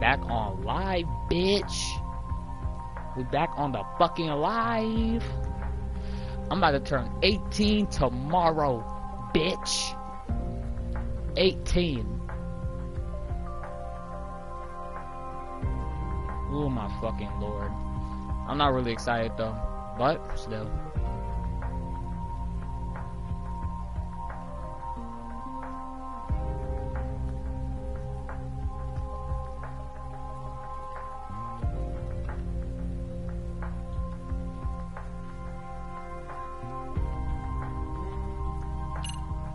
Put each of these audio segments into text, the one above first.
back on live, bitch. We back on the fucking live. I'm about to turn 18 tomorrow, bitch. 18. Oh my fucking lord. I'm not really excited though, but still.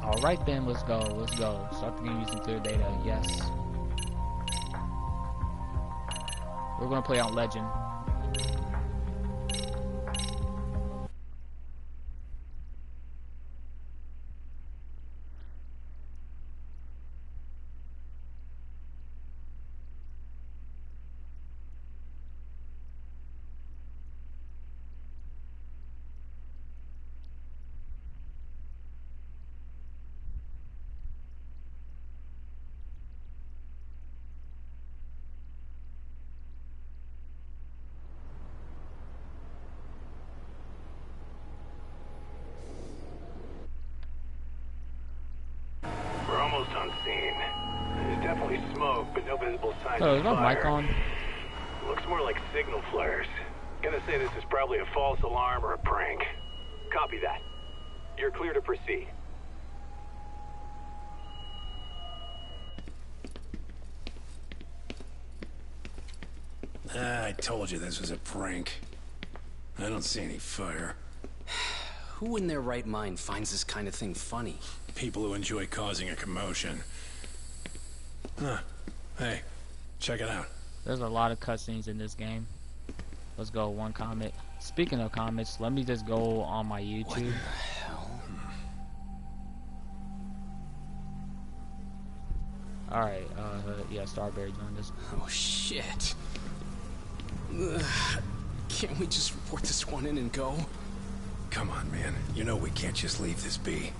Alright then, let's go. Start the game using clear data, yes. We're gonna play on Legend. Oh, is my mic on? Looks more like signal flares. Gonna say this is probably a false alarm or a prank. Copy that. You're clear to proceed. I told you this was a prank. I don't see any fire. Who in their right mind finds this kind of thing funny? People who enjoy causing a commotion. Huh. Hey, check it out. There's a lot of cutscenes in this game. Let's go, one comment. Speaking of comments, let me just go on my YouTube. What the hell? Alright, yeah, Starberry joined us. Oh, shit. Ugh. Can't we just report this one in and go? Come on, man. You know we can't just leave this be.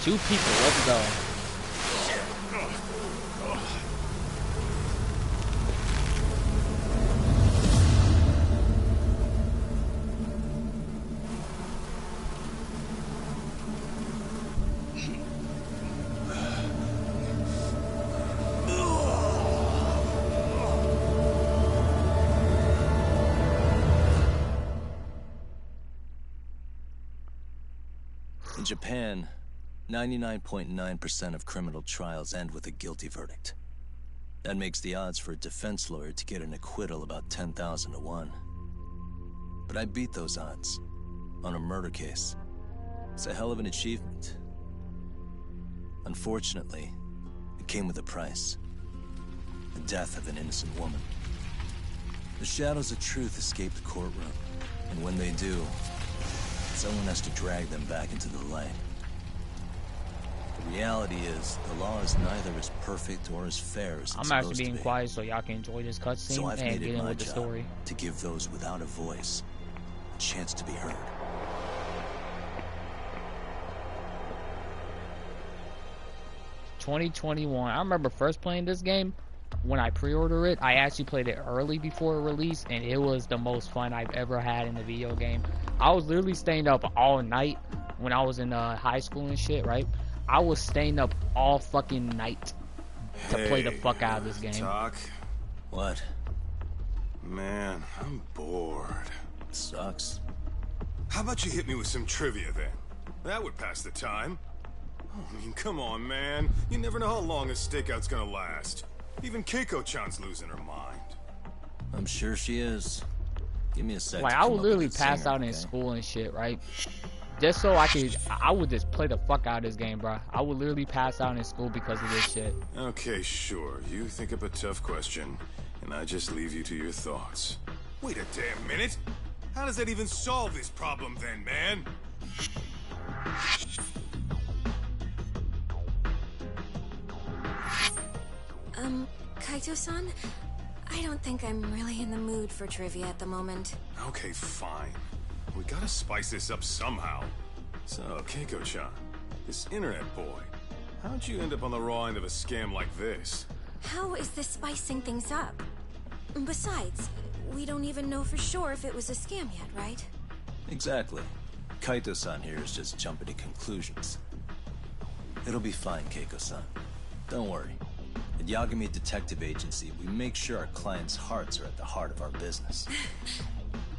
Two people, let's go. In Japan, 99.9% of criminal trials end with a guilty verdict. That makes the odds for a defense lawyer to get an acquittal about 10,000 to 1. But I beat those odds on a murder case. It's a hell of an achievement. Unfortunately, it came with a price. The death of an innocent woman. The shadows of truth escape the courtroom, and when they do, someone has to drag them back into the light. The reality is, the law is neither as perfect or as fair as it's I'm supposed actually being to be. quiet so y'all can enjoy this cutscene So I've and made get it in my with the job story. to give those without a voice a chance to be heard. $2021. I remember first playing this game. When I pre-ordered it, I actually played it early before it released, and it was the most fun I've ever had in a video game. I was literally staying up all night when I was in high school and shit, right? I was staying up all fucking night to play the fuck out of this game. Talk? What? Man, I'm bored. Sucks. How about you hit me with some trivia then? That would pass the time. I mean, come on, man. You never know how long a stakeout's gonna last. Even Keiko-chan's losing her mind. I'm sure she is. Give me a sec. Like, I would literally pass out in school and shit, right? Just so I would just play the fuck out of this game, bro. I would literally pass out in school because of this shit. Okay, sure. You think up a tough question, and I just leave you to your thoughts. Wait a damn minute! How does that even solve this problem then, man? Kaito-san, I don't think I'm really in the mood for trivia at the moment. Okay, fine. We gotta spice this up somehow. So, Keiko-chan, this internet boy, how'd you end up on the raw end of a scam like this? How is this spicing things up? Besides, we don't even know for sure if it was a scam yet, right? Exactly. Kaito-san here is just jumping to conclusions. It'll be fine, Keiko-san. Don't worry. At Yagami Detective Agency, we make sure our clients' hearts are at the heart of our business.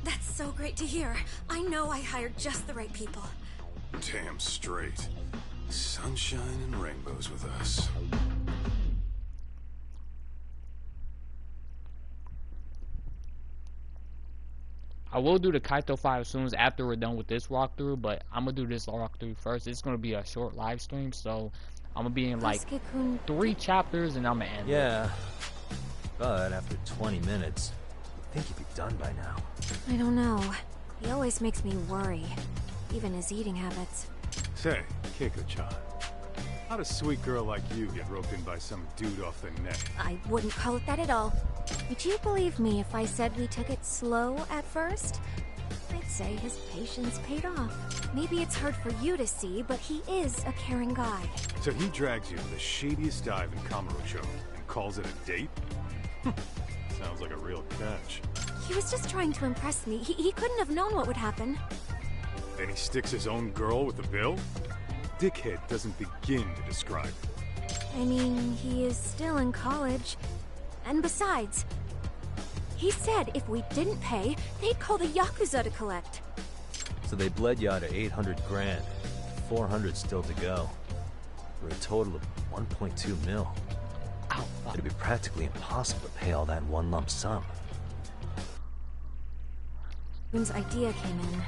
That's so great to hear. I know I hired just the right people. Damn straight. Sunshine and rainbows with us. I will do the Kaito 5 as soon as after we're done with this walkthrough, but I'm gonna do this walkthrough first. It's gonna be a short live stream, so I'm gonna be in like 3 chapters and I'm gonna end it. Yeah, but after 20 minutes, I think you'd be done by now. I don't know. He always makes me worry. Even his eating habits. Say, Keiko-chan, how'd a sweet girl like you get roped in by some dude off the net? I wouldn't call it that at all. Would you believe me if I said we took it slow at first? I'd say his patience paid off. Maybe it's hard for you to see, but he is a caring guy. So he drags you to the shadiest dive in Kamurocho and calls it a date? Sounds like a real catch. He was just trying to impress me. He couldn't have known what would happen. Then he sticks his own girl with the bill? Dickhead doesn't begin to describe it. I mean, he is still in college. And besides, he said if we didn't pay, they'd call the Yakuza to collect. So they bled you out of 800 grand. 400 still to go. For a total of 1.2 mil. Ow, fuck. It'd be practically impossible to pay all that in one lump sum. Boon's idea came in.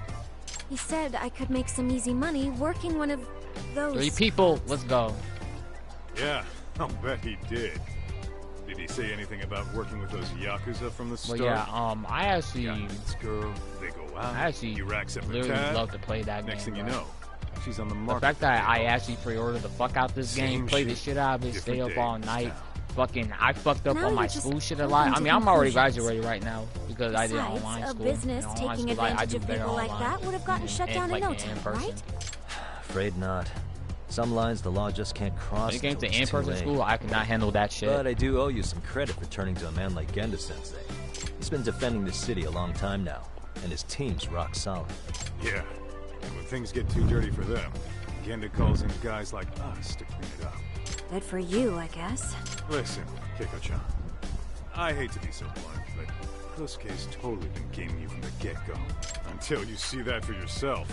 He said I could make some easy money working one of those... 3 people, let's go. Yeah, I'll bet he did. Did he say anything about working with those Yakuza from the start? But yeah, I actually... Yeah, this girl, they go out, I actually he racks up a literally tab. love to play that Next game, thing you bro. know, she's on the The market. fact that I actually pre-ordered the fuck out this Same game, play the shit, shit out of it, stay different up all day, night. style. Fucking, I fucked up Now on my you're just school shit a jumping lot. I to mean, I'm already conclusions. graduated right now because I did Besides, online a school. business And online taking school, I advantage do of better people like online that would have gotten shut and, down in like, no in time, person. right? Afraid not. Some lines the law just can't cross. When it came to until it's too in-person late. school, I could not handle that shit. But I do owe you some credit for turning to a man like Genda-sensei. He's been defending this city a long time now, and his team's rock solid. Yeah, and when things get too dirty for them, Genda calls in guys like us to clean it up. Good for you, I guess. Listen, Keiko-chan, I hate to be so blunt, but Kosuke's totally been gaming you from the get-go. Until you see that for yourself,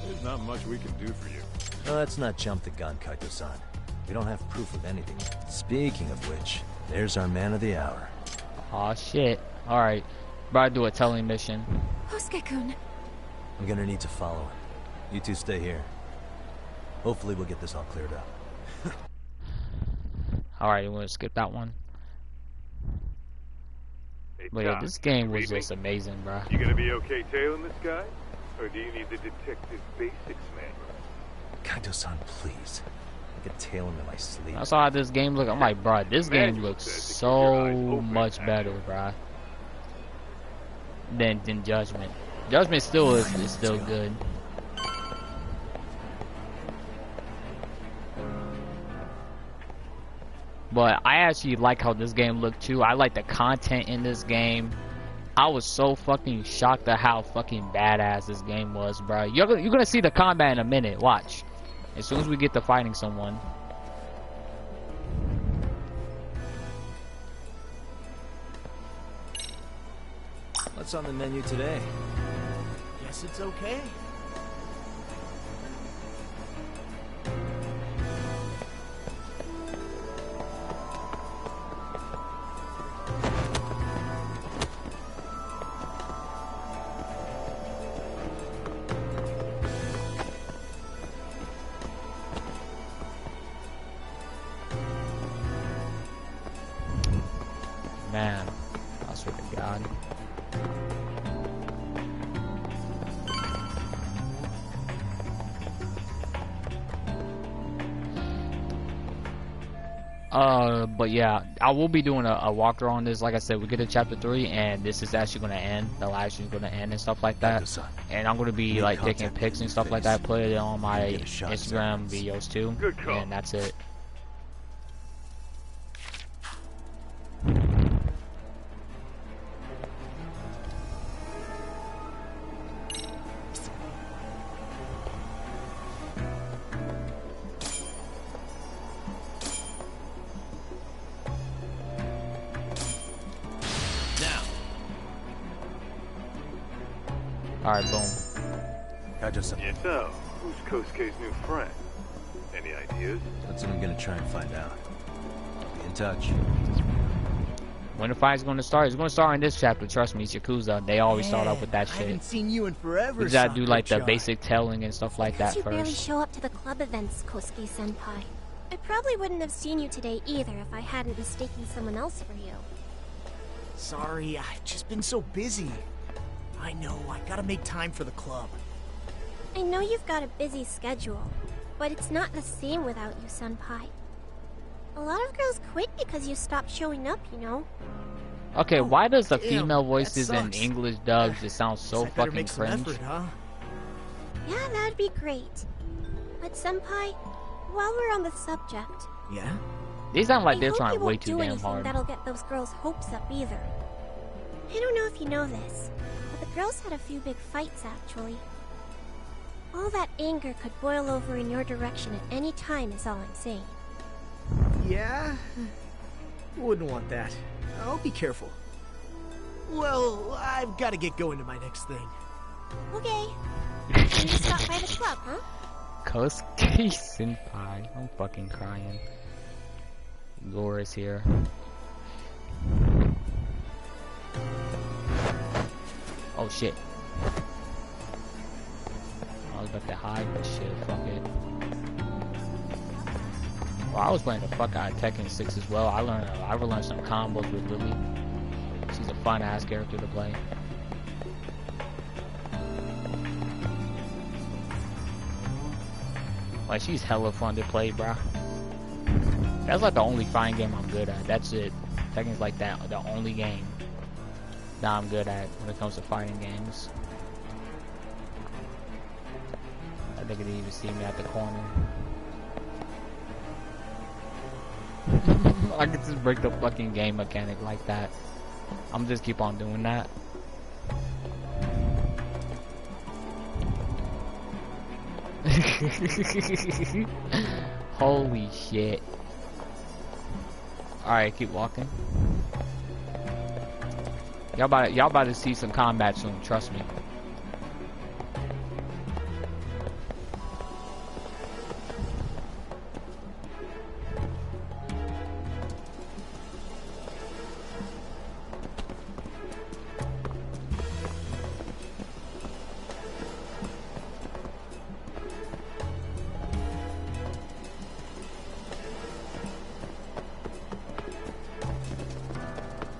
there's not much we can do for you. Well, let's not jump the gun, Kaito-san. We don't have proof of anything. Speaking of which, there's our man of the hour. Aw, shit. Alright. About to do a telling mission. Hosuke-kun. I'm gonna need to follow him. You two stay here. Hopefully we'll get this all cleared up. Alright, you want to skip that one? Hey, But yeah, Doc, this game you was read me? just amazing, bro. You gonna be okay tailing this guy? Or do you need the detective basics manual? Kaito-san, please. I could tail him in my sleep. I saw how this game looked. I'm like, bro, this game Manual looks says to keep your so eyes open, much better, actually. bro. Than Judgment. Judgment still is still good. But I actually like how this game looked too. I like the content in this game. I was so fucking shocked at how fucking badass this game was, bro. You're gonna see the combat in a minute. Watch. As soon as we get to fighting someone. What's on the menu today? Guess it's okay. Man, I swear to God. But yeah, I will be doing a walkthrough on this. Like I said, we get to chapter 3, and this is actually gonna end. The live stream's gonna end and stuff like that. And I'm gonna be like taking pics and stuff like that, put it on my Instagram videos too. And that's it. Alright, boom. So, who's Kosuke's new friend? Any ideas? That's what I'm gonna try and find out. Be in touch. When the fight's gonna start? It's gonna start in this chapter, trust me, it's Yakuza. They always start off with that shit. I haven't seen you in forever. We just gotta do like the basic telling and stuff like that You barely first. show up to the club events, Kosuke-senpai. I probably wouldn't have seen you today either if I hadn't mistaken someone else for you. Sorry, I've just been so busy. I know, I gotta make time for the club. I know you've got a busy schedule, but it's not the same without you, senpai. A lot of girls quit because you stopped showing up, you know? Okay, why does the damn, female that voices in sucks. English dubs just sound so Guess I better fucking make some cringe? effort, huh? Yeah, that'd be great. But senpai, while we're on the subject, Yeah? They sound like I they're hope trying you way won't too do damn anything hard. that'll get those girls' hopes up either. I don't know if you know this, but the girls had a few big fights actually. All that anger could boil over in your direction at any time is all I'm saying. Yeah? Wouldn't want that. I'll be careful. Well, I've gotta get going to my next thing. Okay. You just stop by the club, huh? Kosuke senpai. I'm fucking crying. Gore is here. Oh shit. I was about to hide, but shit, fuck it. Well, I was playing the fuck out of Tekken 6 as well. I learned some combos with Lily. She's a fun ass character to play. Like, she's hella fun to play, bro. That's like the only fighting game I'm good at. That's it. Tekken's like that, the only game that I'm good at when it comes to fighting games. I think they didn't even see me at the corner. I could just break the fucking game mechanic like that. I'm just keep on doing that. Holy shit. Alright, keep walking. Y'all about to see some combat soon, trust me.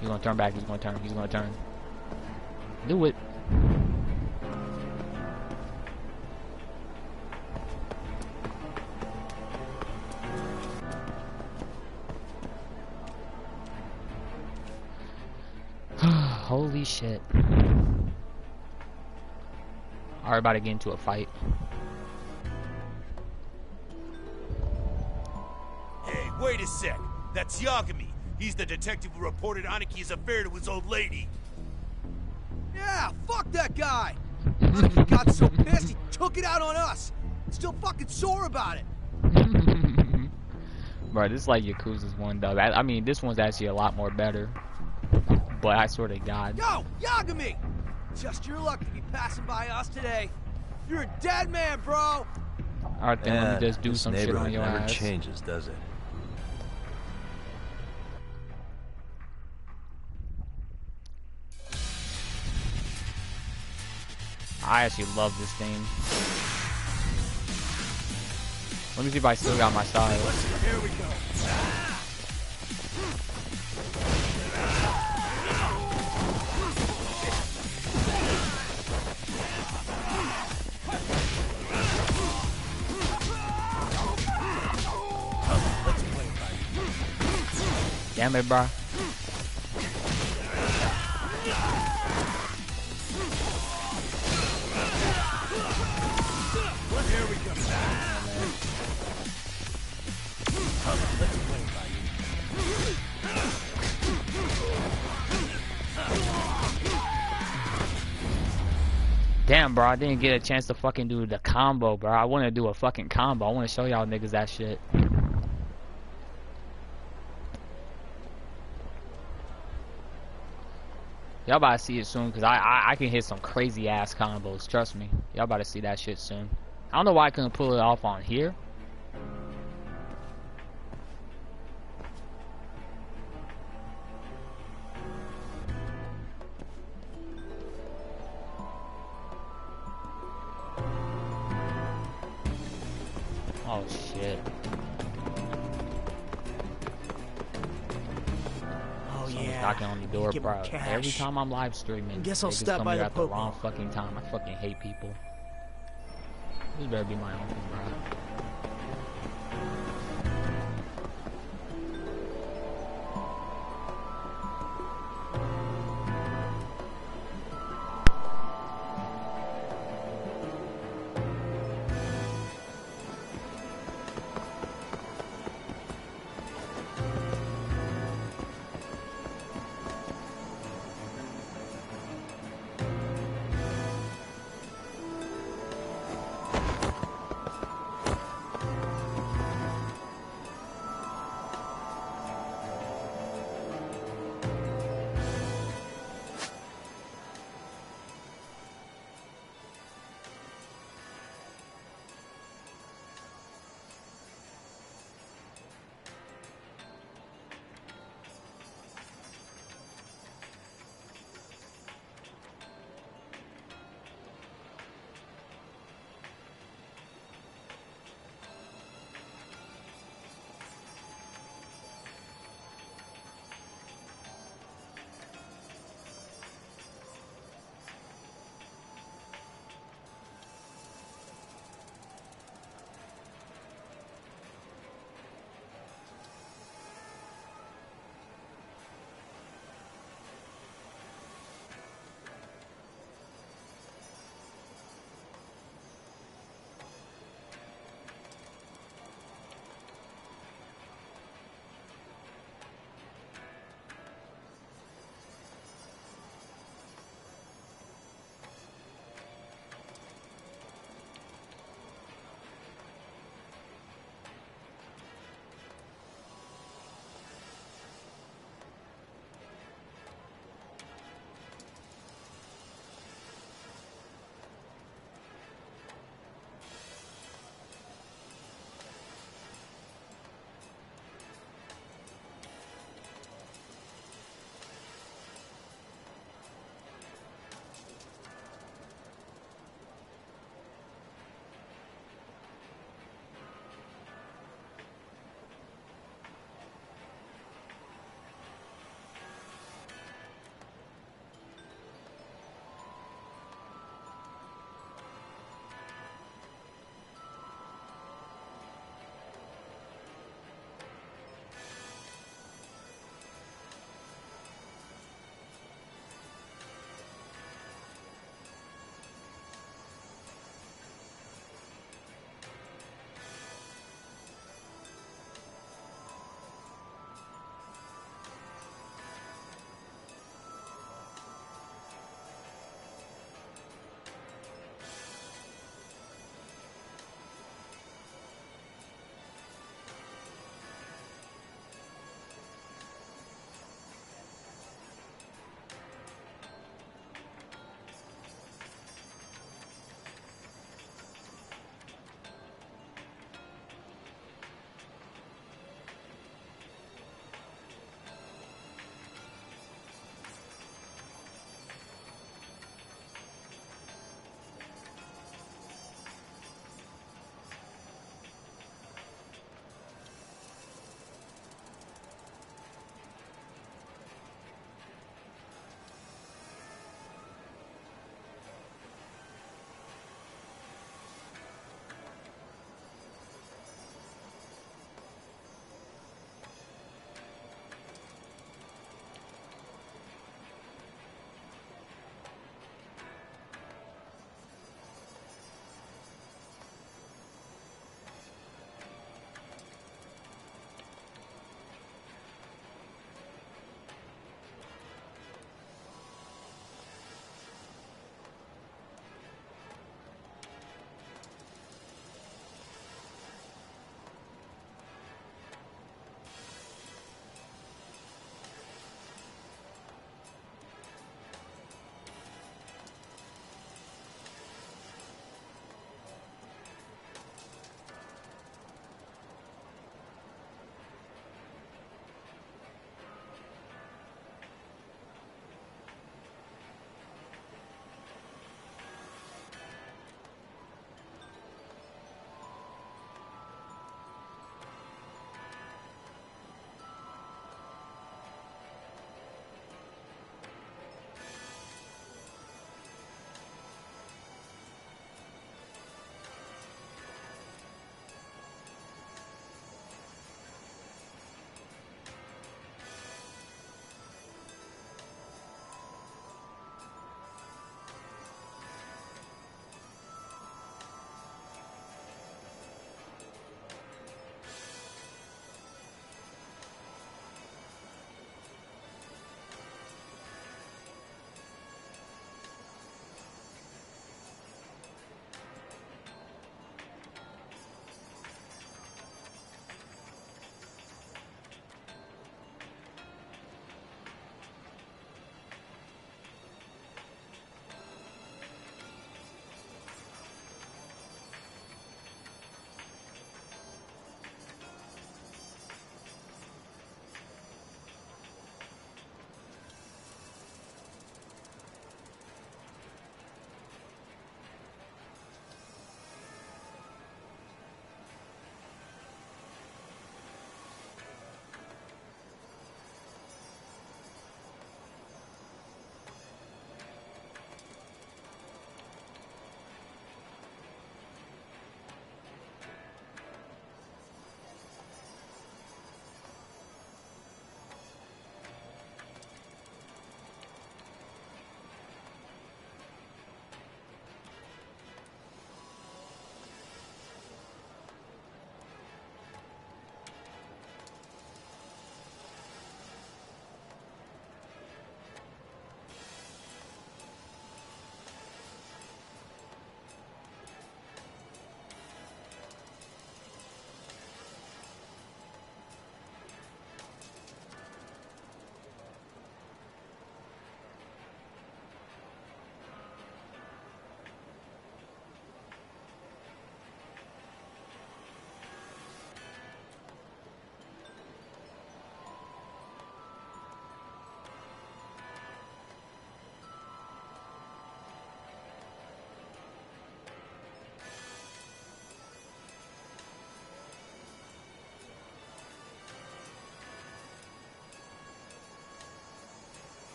He's gonna turn back, he's gonna turn. Do it. Holy shit. Alright, about to get into a fight. Hey, wait a sec. That's Yagami. He's the detective who reported Aniki's affair to his old lady. Yeah, fuck that guy! Aniki got so pissed he took it out on us. Still fucking sore about it. Bro, this is like Yakuza's 1 dub. I mean, this one's actually a lot more better. But I swear to God. Yo, Yagami! Just your luck to be passing by us today. You're a dead man, bro! Alright then, let me just do some shit on your never ass. changes, does it? I actually love this game. Let me see if I still got my style. Here we go. Damn it, bro. Here we go. Damn, bro, I didn't get a chance to fucking do the combo, bro. I want to do a fucking combo. I want to show y'all niggas that shit. Y'all about to see it soon, because I can hit some crazy ass combos. Trust me. Y'all about to see that shit soon. I don't know why I couldn't pull it off on here. Oh shit. Oh Someone's yeah. knocking on the door, Give bro. him cash. Every time I'm live streaming, Guess I'll niggas stop come by here the at the wrong Popo. fucking time. I fucking hate people. This better be my uncle, bro.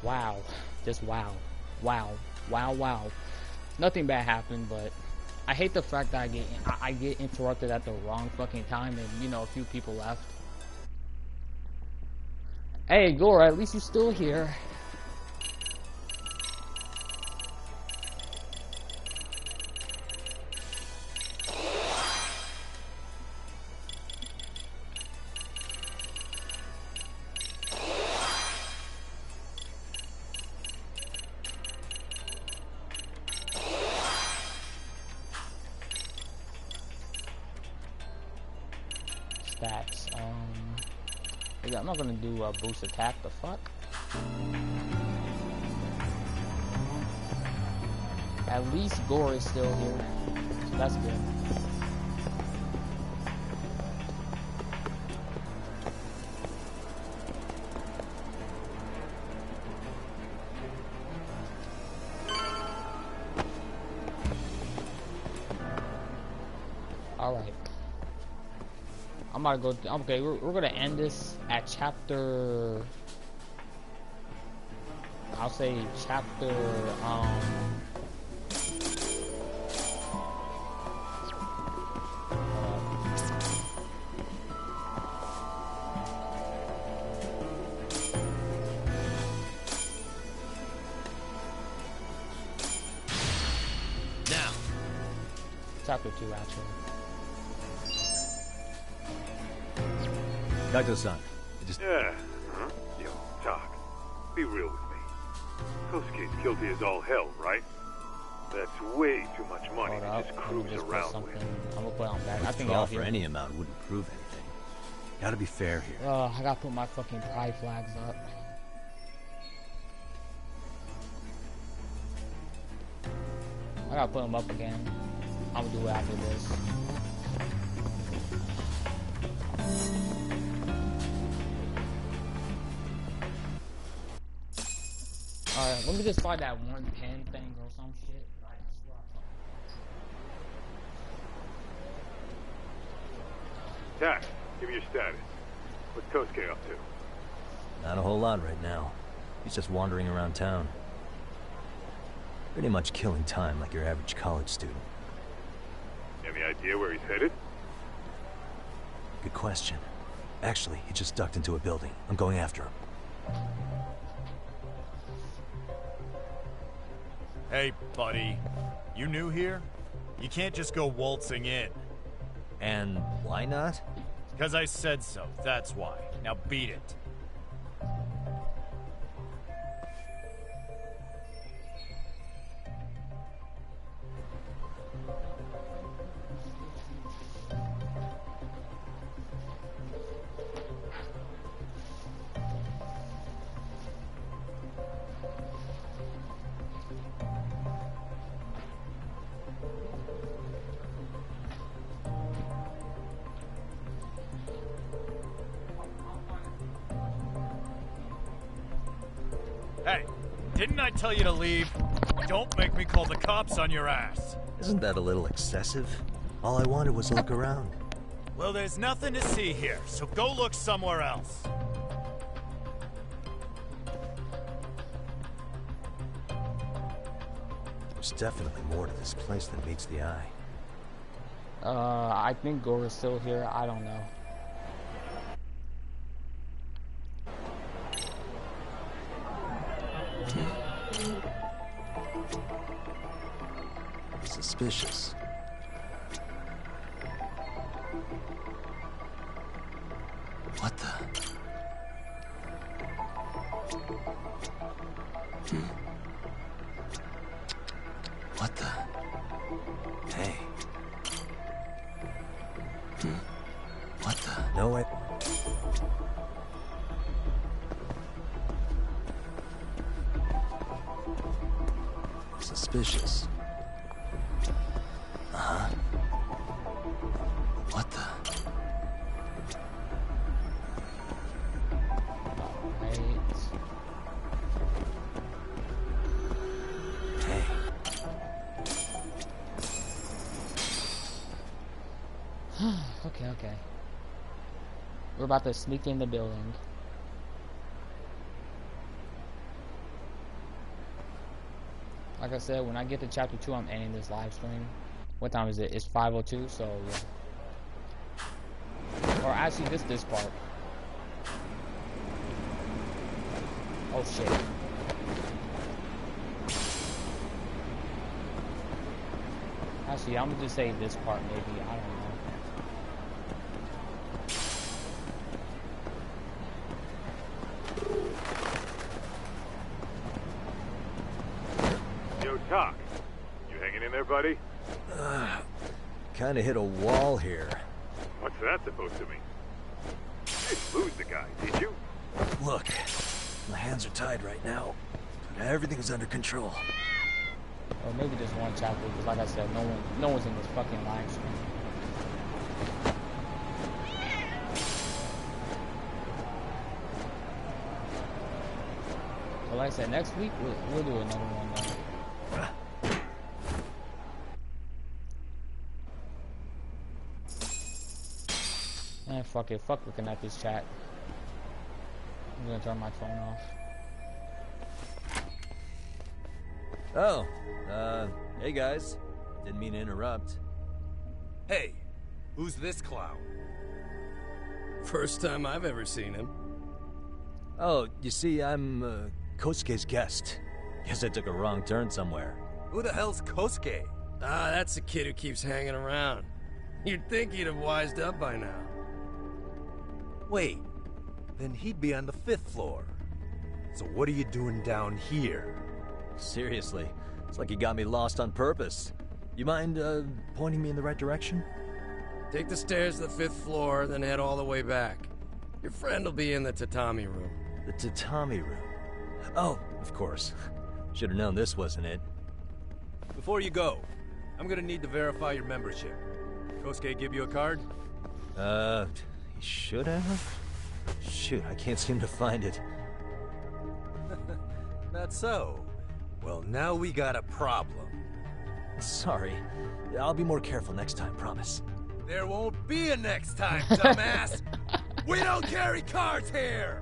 Wow. Just wow. Wow. Wow, wow. Nothing bad happened, but I hate the fact that I get interrupted at the wrong fucking time and, you know, a few people left. Hey, Gora, at least you're still here. Stats. Yeah, I'm not gonna do a boost attack. The fuck? At least Gore is still here, so that's good. All right. I'm gonna go. Okay, we're gonna end this at chapter. I'll say chapter. Now. Chapter 2, actually. Gxthie-san, just... Yeah. Huh? Yo, Doc, be real with me. Kosuke's guilty as all hell, right? That's way too much money to just cruise around with. I'm gonna put on back. I think Withdrawal I'll for any amount wouldn't prove anything. Gotta be fair here. I gotta put my fucking pride flags up. I gotta put them up again. I'm gonna do it after this. Alright, let me just find that one pen thing or some shit. Tack, give me your status. What's Kosuke up to? Not a whole lot right now. He's just wandering around town. Pretty much killing time like your average college student. Any idea where he's headed? Good question. Actually, he just ducked into a building. I'm going after him. Hey, buddy. You new here? You can't just go waltzing in. And why not? Because I said so, that's why. Now beat it. Hey, didn't I tell you to leave? Don't make me call the cops on your ass. Isn't that a little excessive? All I wanted was to look around. Well, there's nothing to see here, so go look somewhere else. There's definitely more to this place than meets the eye. I think Gora's still here. I don't know. Suspicious. What the? What the? Hey. What the? No way. Suspicious. Uh-huh. What the? Hey. Okay. We're about to sneak in the building. Like I said, when I get to chapter 2, I'm ending this live stream. What time is it? It's 5:02, so yeah. Or actually, this part. Oh shit. Actually, I'm gonna just say this part maybe. I don't know. Yo, Doc. You hanging in there, buddy? Kinda hit a wall here. What's that supposed to mean? You didn't lose the guy, did you? Look, my hands are tied right now, but everything's under control. Or maybe just one chapter, because like I said, no one's in this fucking live stream. But like I said, next week we'll do another one though. Man, fuck it. Fuck looking at this chat. I'm gonna turn my phone off. Oh, hey guys. Didn't mean to interrupt. Hey, who's this clown? First time I've ever seen him. Oh, you see, I'm, Kosuke's guest. Guess I took a wrong turn somewhere. Who the hell's Kosuke? Ah, that's the kid who keeps hanging around. You'd think he'd have wised up by now. Wait, then he'd be on the 5th floor. So what are you doing down here? Seriously, it's like you got me lost on purpose. You mind, pointing me in the right direction? Take the stairs to the 5th floor, then head all the way back. Your friend will be in the tatami room. The tatami room? Oh, of course. Should have known this wasn't it. Before you go, I'm gonna need to verify your membership. Kosuke give you a card? He should have? Shoot, I can't seem to find it. That's so. Well, now we got a problem. Sorry. I'll be more careful next time, promise. There won't be a next time, dumbass! We don't carry cards here!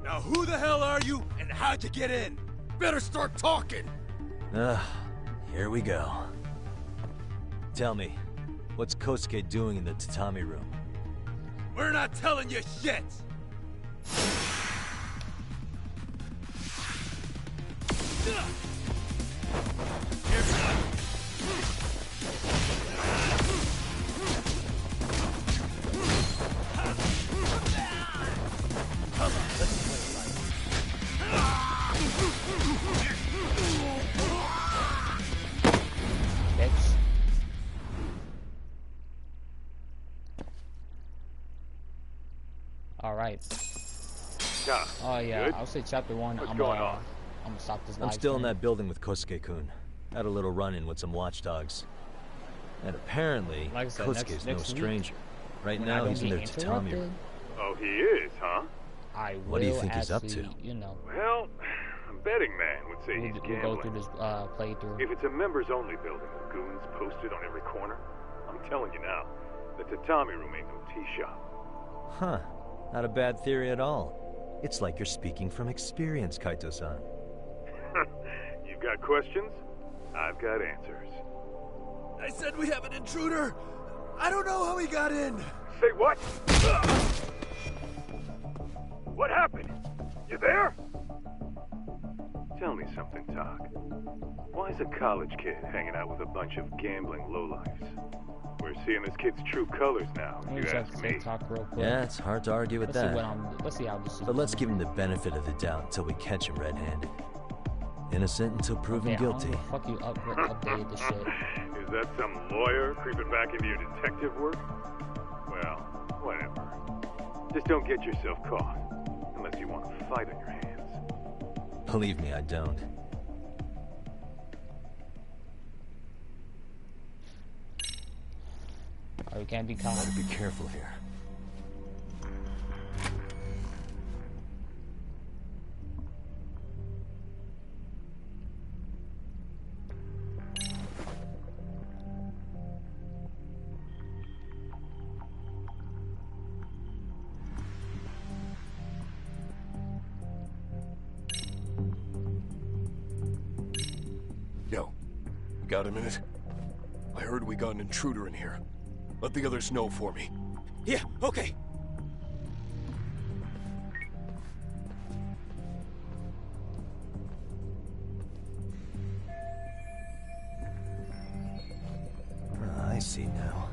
Now who the hell are you, and how'd you get in? Better start talking! Here we go. Tell me, what's Kosuke doing in the tatami room? We're not telling you shit! Alright. Oh yeah, good? I'll say chapter 1. What's I'm going on? gonna stop this I'm live still in stream. that building with Kosuke-kun. Had a little run-in with some watchdogs. And apparently, Like I said, Kosuke's no next week, stranger. Right when I now, don't he's in get their tatami room. interrupted, Oh, he is, huh? I will What do you think he's up actually, to? you know, Well, a betting man would say he's we'll go through gambling. this playthrough. If it's a members-only building with goons posted on every corner, I'm telling you now, the tatami room ain't no tea shop. Huh. Not a bad theory at all. It's like you're speaking from experience, Kaito-san. You've got questions? I've got answers. I said we have an intruder. I don't know how he got in. Say what? What happened? You there? Tell me something, Talk. Why is a college kid hanging out with a bunch of gambling lowlifes? We're seeing this kid's true colors now, Let if me you check ask me. TikTok real quick. Yeah, it's hard to argue with that. Let's see how this is. But let's give him the benefit of the doubt until we catch him red-handed. Innocent until proven guilty. Fuck you, update the shit. Is that some lawyer creeping back into your detective work? Well, whatever. Just don't get yourself caught. Unless you want a fight on your hands. Believe me, I don't. We can't be caught. Better be careful here. Yo, you got a minute? I heard we got an intruder in here. Let the others know for me. Yeah, okay. I see now.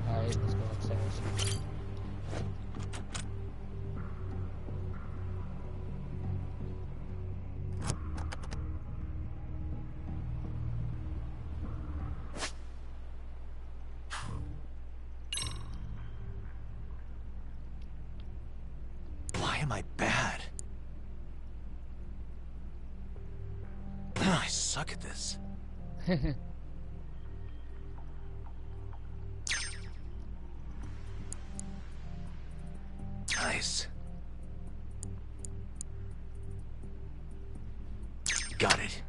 Alright, let's go upstairs. Why am I bad? I suck at this. Nice. Got it.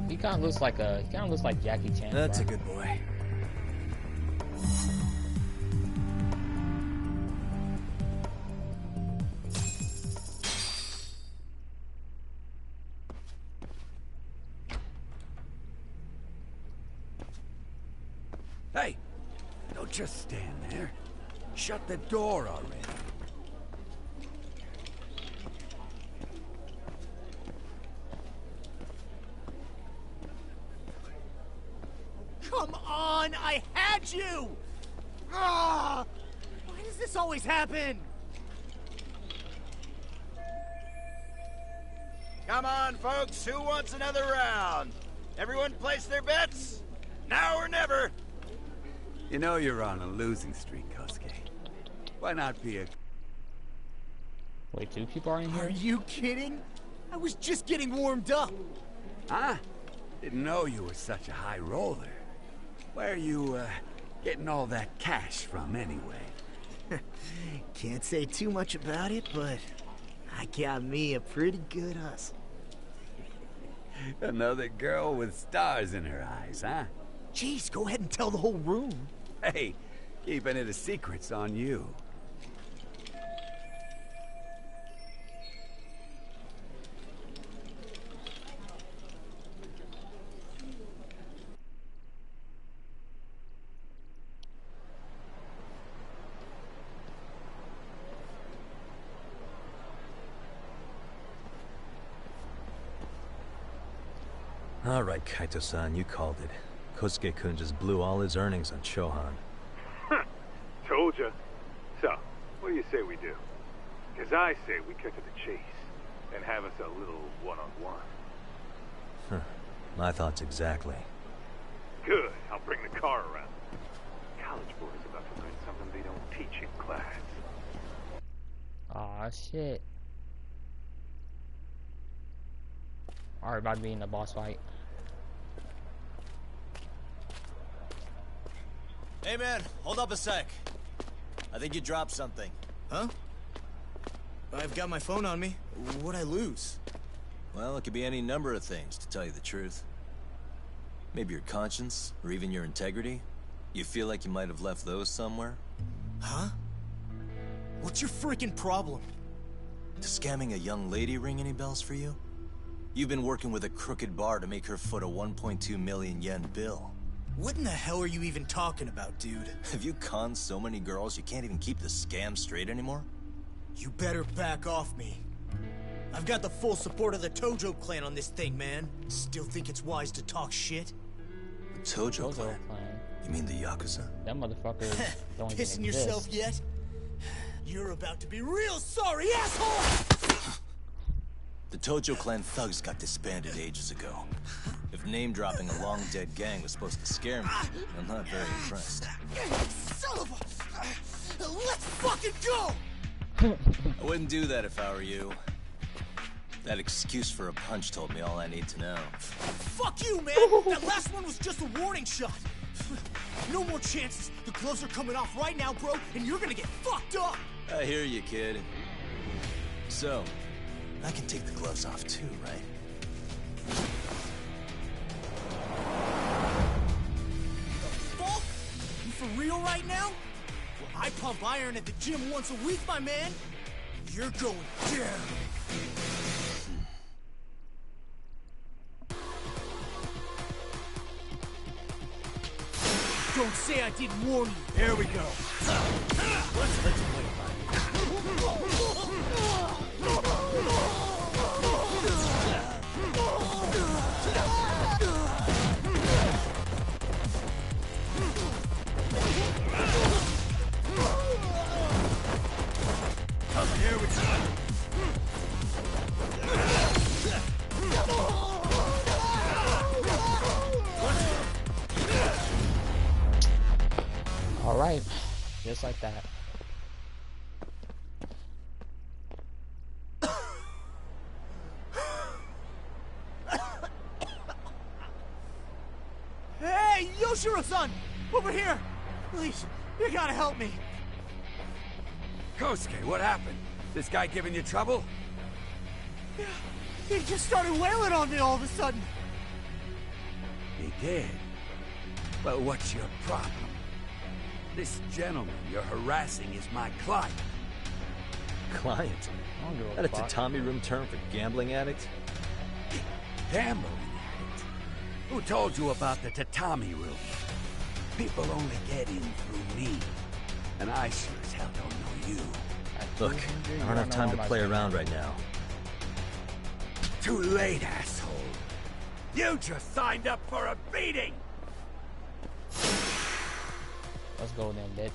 He kind of looks like Jackie Chan. That's bro. a good boy. Hey, don't just stand there. Shut the door already. Come on, I had you! Ah! Why does this always happen? Come on, folks, who wants another round? Everyone place their bets? Now or never! You know you're on a losing streak, Gxthie. Why not be a... Wait, 2 people are in here? Are you kidding? I was just getting warmed up. Huh? Didn't know you were such a high roller. Where are you, getting all that cash from, anyway? Can't say too much about it, but I got me a pretty good hustle. Another girl with stars in her eyes, huh? Jeez, go ahead and tell the whole room. Hey, keeping it a secret's on you. All right, Kaito-san, you called it. Kosuke-kun just blew all his earnings on Chohan. Told ya. So, what do you say we do? Because I say we cut to the chase and have us a little one-on-one. Huh. My thoughts exactly. Good. I'll bring the car around. College boys about to learn something they don't teach in class. Oh shit. Alright, about to be in the boss fight. Hey man, hold up a sec. I think you dropped something. Huh? I've got my phone on me. What'd I lose? Well, it could be any number of things, to tell you the truth. Maybe your conscience, or even your integrity. You feel like you might have left those somewhere? Huh? What's your freaking problem? Does scamming a young lady ring any bells for you? You've been working with a crooked bar to make her foot a 1.2 million yen bill. What in the hell are you even talking about, dude? Have you conned so many girls you can't even keep the scam straight anymore? You better back off me. I've got the full support of the Tojo clan on this thing, man. Still think it's wise to talk shit? The Tojo clan? You mean the Yakuza? That motherfucker don't even Pissing exist. yourself yet? You're about to be real sorry, asshole! The Tojo clan thugs got disbanded ages ago. If name-dropping a long-dead gang was supposed to scare me, I'm not very impressed. Son of a... Let's fucking go! I wouldn't do that if I were you. That excuse for a punch told me all I need to know. Fuck you, man! That last one was just a warning shot. No more chances. The gloves are coming off right now, bro, and you're gonna get fucked up! I hear you, kid. So, I can take the gloves off too, right? Fuck? You for real right now? Well, I pump iron at the gym once a week, my man. You're going down. Don't say I didn't warn you. Here we go. Let's let you play Here we go. All right, just like that. Hey, Yoshiro-san! Over here! Please, you gotta help me. Kosuke, what happened? This guy giving you trouble? Yeah, he just started wailing on me all of a sudden. He did? Well, what's your problem? This gentleman you're harassing is my client. Client? That a tatami room term for gambling addict? Gambling addict? Who told you about the tatami room? People only get in through me. And I sure as hell don't know you. Look, I don't have time to play around right now. Too late, asshole. You just signed up for a beating! Let's go then, bitch.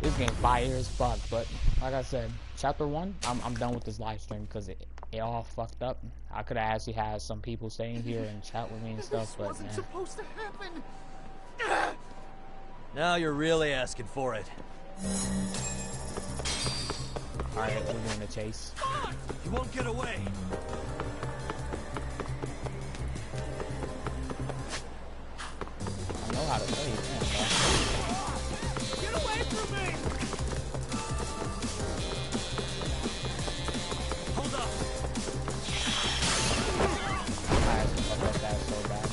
This game fire as fuck, but like I said, chapter 1, I'm done with this live stream because it all fucked up. I could have actually had some people staying here and chat with me and stuff, but This wasn't supposed to happen. Now you're really asking for it. Alright, we're doing a chase. You won't get away. I know how to play it, man, bro. Get away from me! Hold up. I had to fuck up that so bad.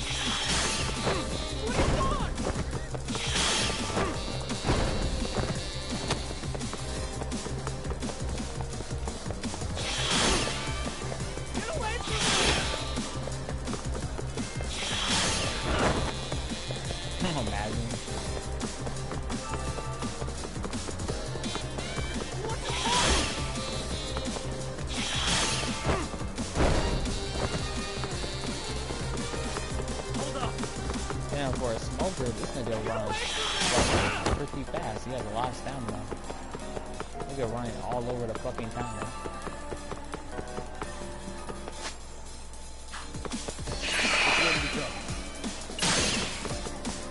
Damn, for a smoker, this nigga runs pretty fast. He has a lot of stamina. Nigga running all over the fucking town.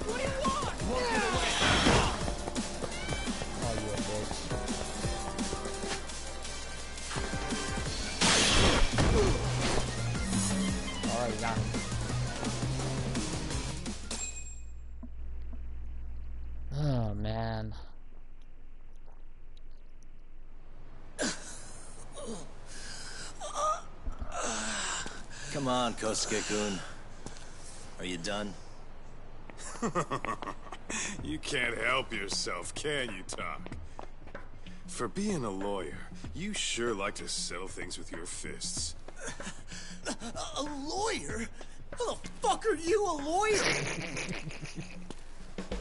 What do you want? Oh, you a bitch. Alright, got him. Oh, man. Come on, Kosuke-kun. Are you done? You can't help yourself, can you, Talk? For being a lawyer, you sure like to settle things with your fists. A lawyer? How the fuck are you a lawyer?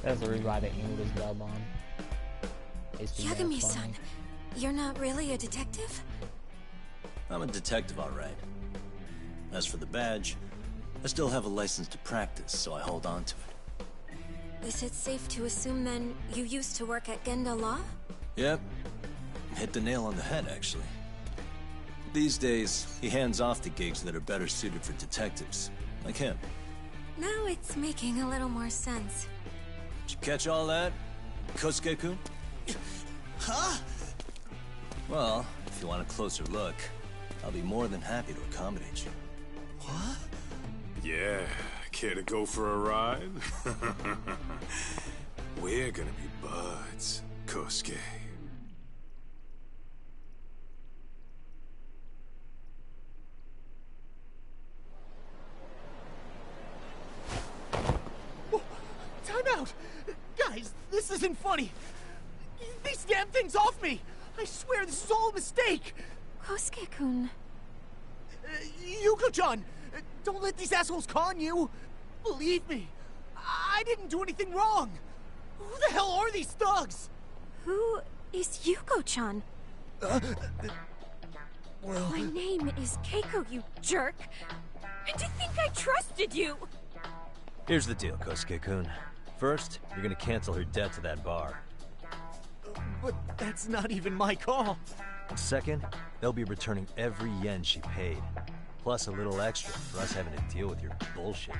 That's the reason why the English dub on. Yagami-san, you're not really a detective? I'm a detective, all right. As for the badge, I still have a license to practice, so I hold on to it. Is it safe to assume then you used to work at Genda Law? Yep. Hit the nail on the head, actually. These days, he hands off to gigs that are better suited for detectives, like him. Now it's making a little more sense. Did you catch all that, Kosuke-kun? Huh? Well, if you want a closer look, I'll be more than happy to accommodate you. What? Yeah, care to go for a ride? We're gonna be buds, Kosuke. Time out! Guys, this isn't funny. These damn things off me! I swear this is all a mistake! Kosuke-kun. Yuko-chan! Don't let these assholes con you! Believe me, I didn't do anything wrong! Who the hell are these thugs? Who is Yuko-chan? Well... My name is Keiko, you jerk! And to think I trusted you! Here's the deal, Kosuke-kun. First, you're gonna cancel her debt to that bar. But that's not even my call. And second, they'll be returning every yen she paid. Plus a little extra for us having to deal with your bullshit.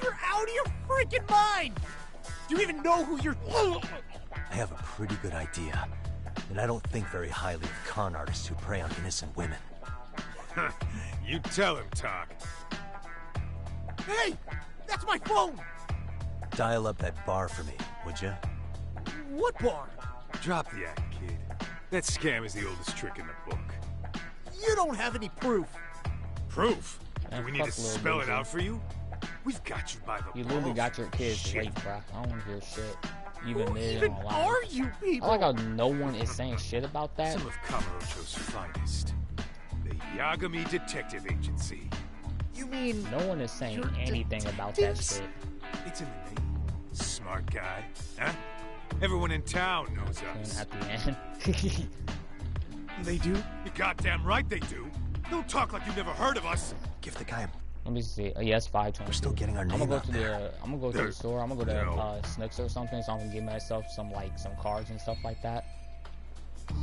You're out of your freaking mind! Do you even know who you're... I have a pretty good idea. And I don't think very highly of con artists who prey on innocent women. You tell him, Talk. Hey! That's my phone! Dial up that bar for me, would ya? What bar? Drop the act, kid. That scam is the oldest trick in the book. You don't have any proof. Proof? Man, Do we need to fuck Lil spell it Boozy. out for you? We've got you by the You literally balls. got your kids Shit. raped, bro. I don't hear shit. Even Who there even online. are you people? I like how no one is saying shit about that. Some of Kamurocho's finest. The Yagami Detective Agency. You mean... No one is saying You're anything about that detectives? shit. It's in the name. Smart guy. Huh? Everyone in town knows And us. at the end. They do? You're goddamn right they do. Don't talk like you never heard of us. Give the guy a... Let me see. Yes, 520. We're still getting our I'm name gonna go out to there. the. I'm gonna go to the store. I'm gonna go to No. Snooks or something, so I'm gonna get myself some cards and stuff like that.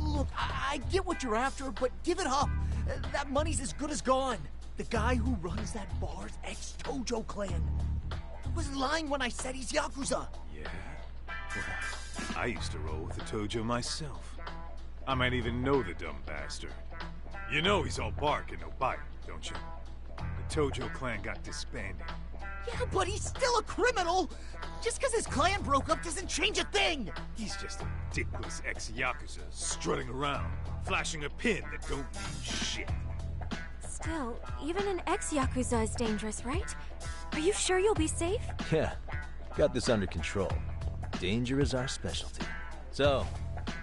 Look, I get what you're after, but give it up. That money's as good as gone. The guy who runs that bar's ex-Tojo clan. I was lying when I said he's Yakuza. Yeah? Well, I used to roll with a Tojo myself. I might even know the dumb bastard. You know he's all bark and no bite, don't you? The Tojo clan got disbanded. Yeah, but he's still a criminal! Just because his clan broke up doesn't change a thing! He's just a dickless ex-Yakuza strutting around, flashing a pin that don't mean shit. Still, even an ex-Yakuza is dangerous, right? Are you sure you'll be safe? Yeah, got this under control. Danger is our specialty. So,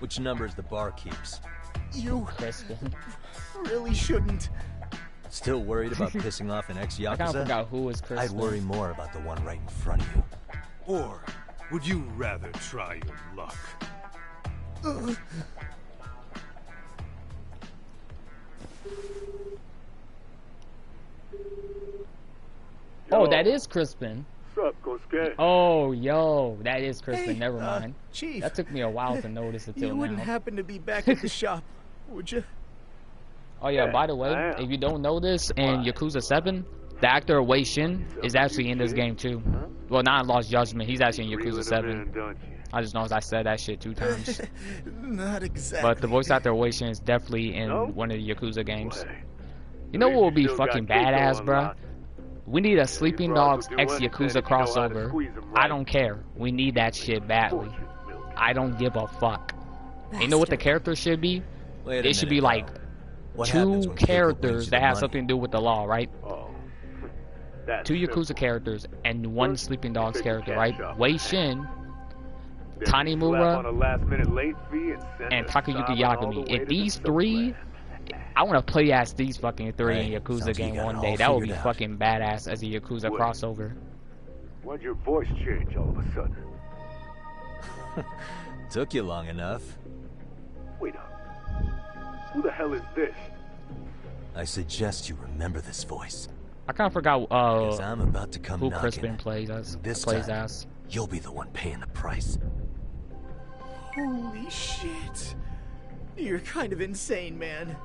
which numbers the bar keeps? You really shouldn't. Still worried about pissing off an ex-Yakuza? I kind of forgot who was Chris. I'd worry more about the one right in front of you. Or would you rather try your luck? Oh, that is Crispin. Sup, Kosuke? Oh, yo, that is Crispin. Hey, Never mind. Chief. That took me a while to notice it till You wouldn't now. happen to be back at the shop, would you? Oh yeah, by the way, if you don't know this, in Yakuza 7, the actor Wei Shin is actually in this game too. Well, not in Lost Judgment, he's actually in Yakuza 7. I just noticed I said that shit 2 times. Not exactly. But the voice actor Wei Shin is definitely in one of the Yakuza games. You know what would be fucking badass, bruh? We need a Sleeping Dogs X Yakuza crossover. I don't care. We need that shit badly. I don't give a fuck. You know what the character should be? It should be like 2 characters that have something to do with the law, right? 2 Yakuza characters and 1 Sleeping Dogs character, right? Wei Shin, Tanimura, and Takayuki Yagami. If these 3, I want to play as these fucking 3 in Yakuza game one day. That would be fucking badass as a Yakuza crossover. Why'd your voice change all of a sudden? Took you long enough. Wait up. Who the hell is this? I suggest you remember this voice. I kind of forgot I'm about to come who knocking. Crispin plays as. This plays time, as. You'll be the one paying the price. Holy shit. You're kind of insane, man.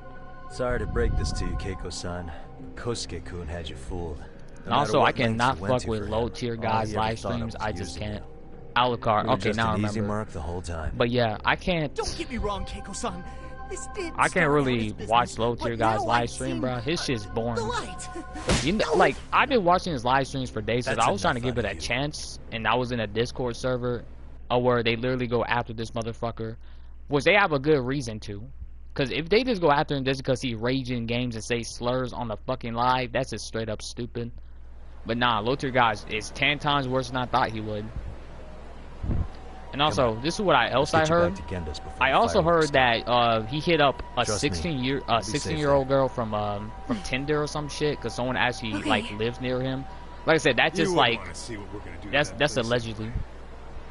Sorry to break this to you, Keiko-san. Kosuke-kun had you fooled. And also, I cannot fuck with low-tier guys' live streams. I just can't. Alucard. Okay, now I remember. Easy mark the whole time. But yeah, I can't. Don't get me wrong, Keiko-san. I can't really watch low-tier guys' live stream, bro. His shit's boring. You know, like, I've been watching his live streams for days because I was trying to give it a chance, and I was in a Discord server where they literally go after this motherfucker, which they have a good reason to. Because if they just go after him just because he raging games and say slurs on the fucking live, that's just straight up stupid. But nah, low-tier guys is 10 times worse than I thought he would. And also, this is what I heard. I also heard that he hit up a 16-year-old girl from Tinder or some shit because someone actually like lives near him. Like I said, that's just like that's allegedly.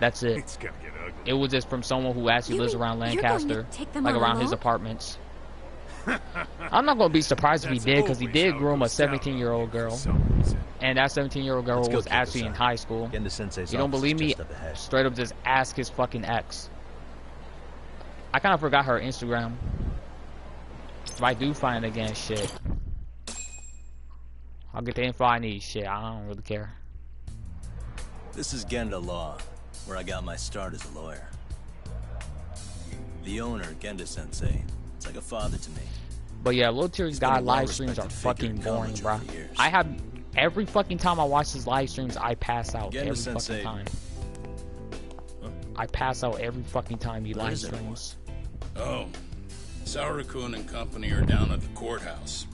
That's it. It's gonna get ugly. It was just from someone who actually lives around Lancaster, like around his apartments. I'm not gonna be surprised if he did because he did groom a 17-year-old girl, and that 17-year-old girl was actually in high school. You don't believe me? Straight up, just ask his fucking ex. I kind of forgot her Instagram. If I do find it again, shit, I'll get the info I need. Shit, I don't really care. This is Genda Law, where I got my start as a lawyer. The owner, Genda-sensei, it's like a father to me. But yeah, low-tier guy live streams are fucking boring, bro. I have every fucking time I watch his live streams, I pass out every fucking time. I pass out every fucking time he live streams. Oh, Saurakun and company are down at the courthouse.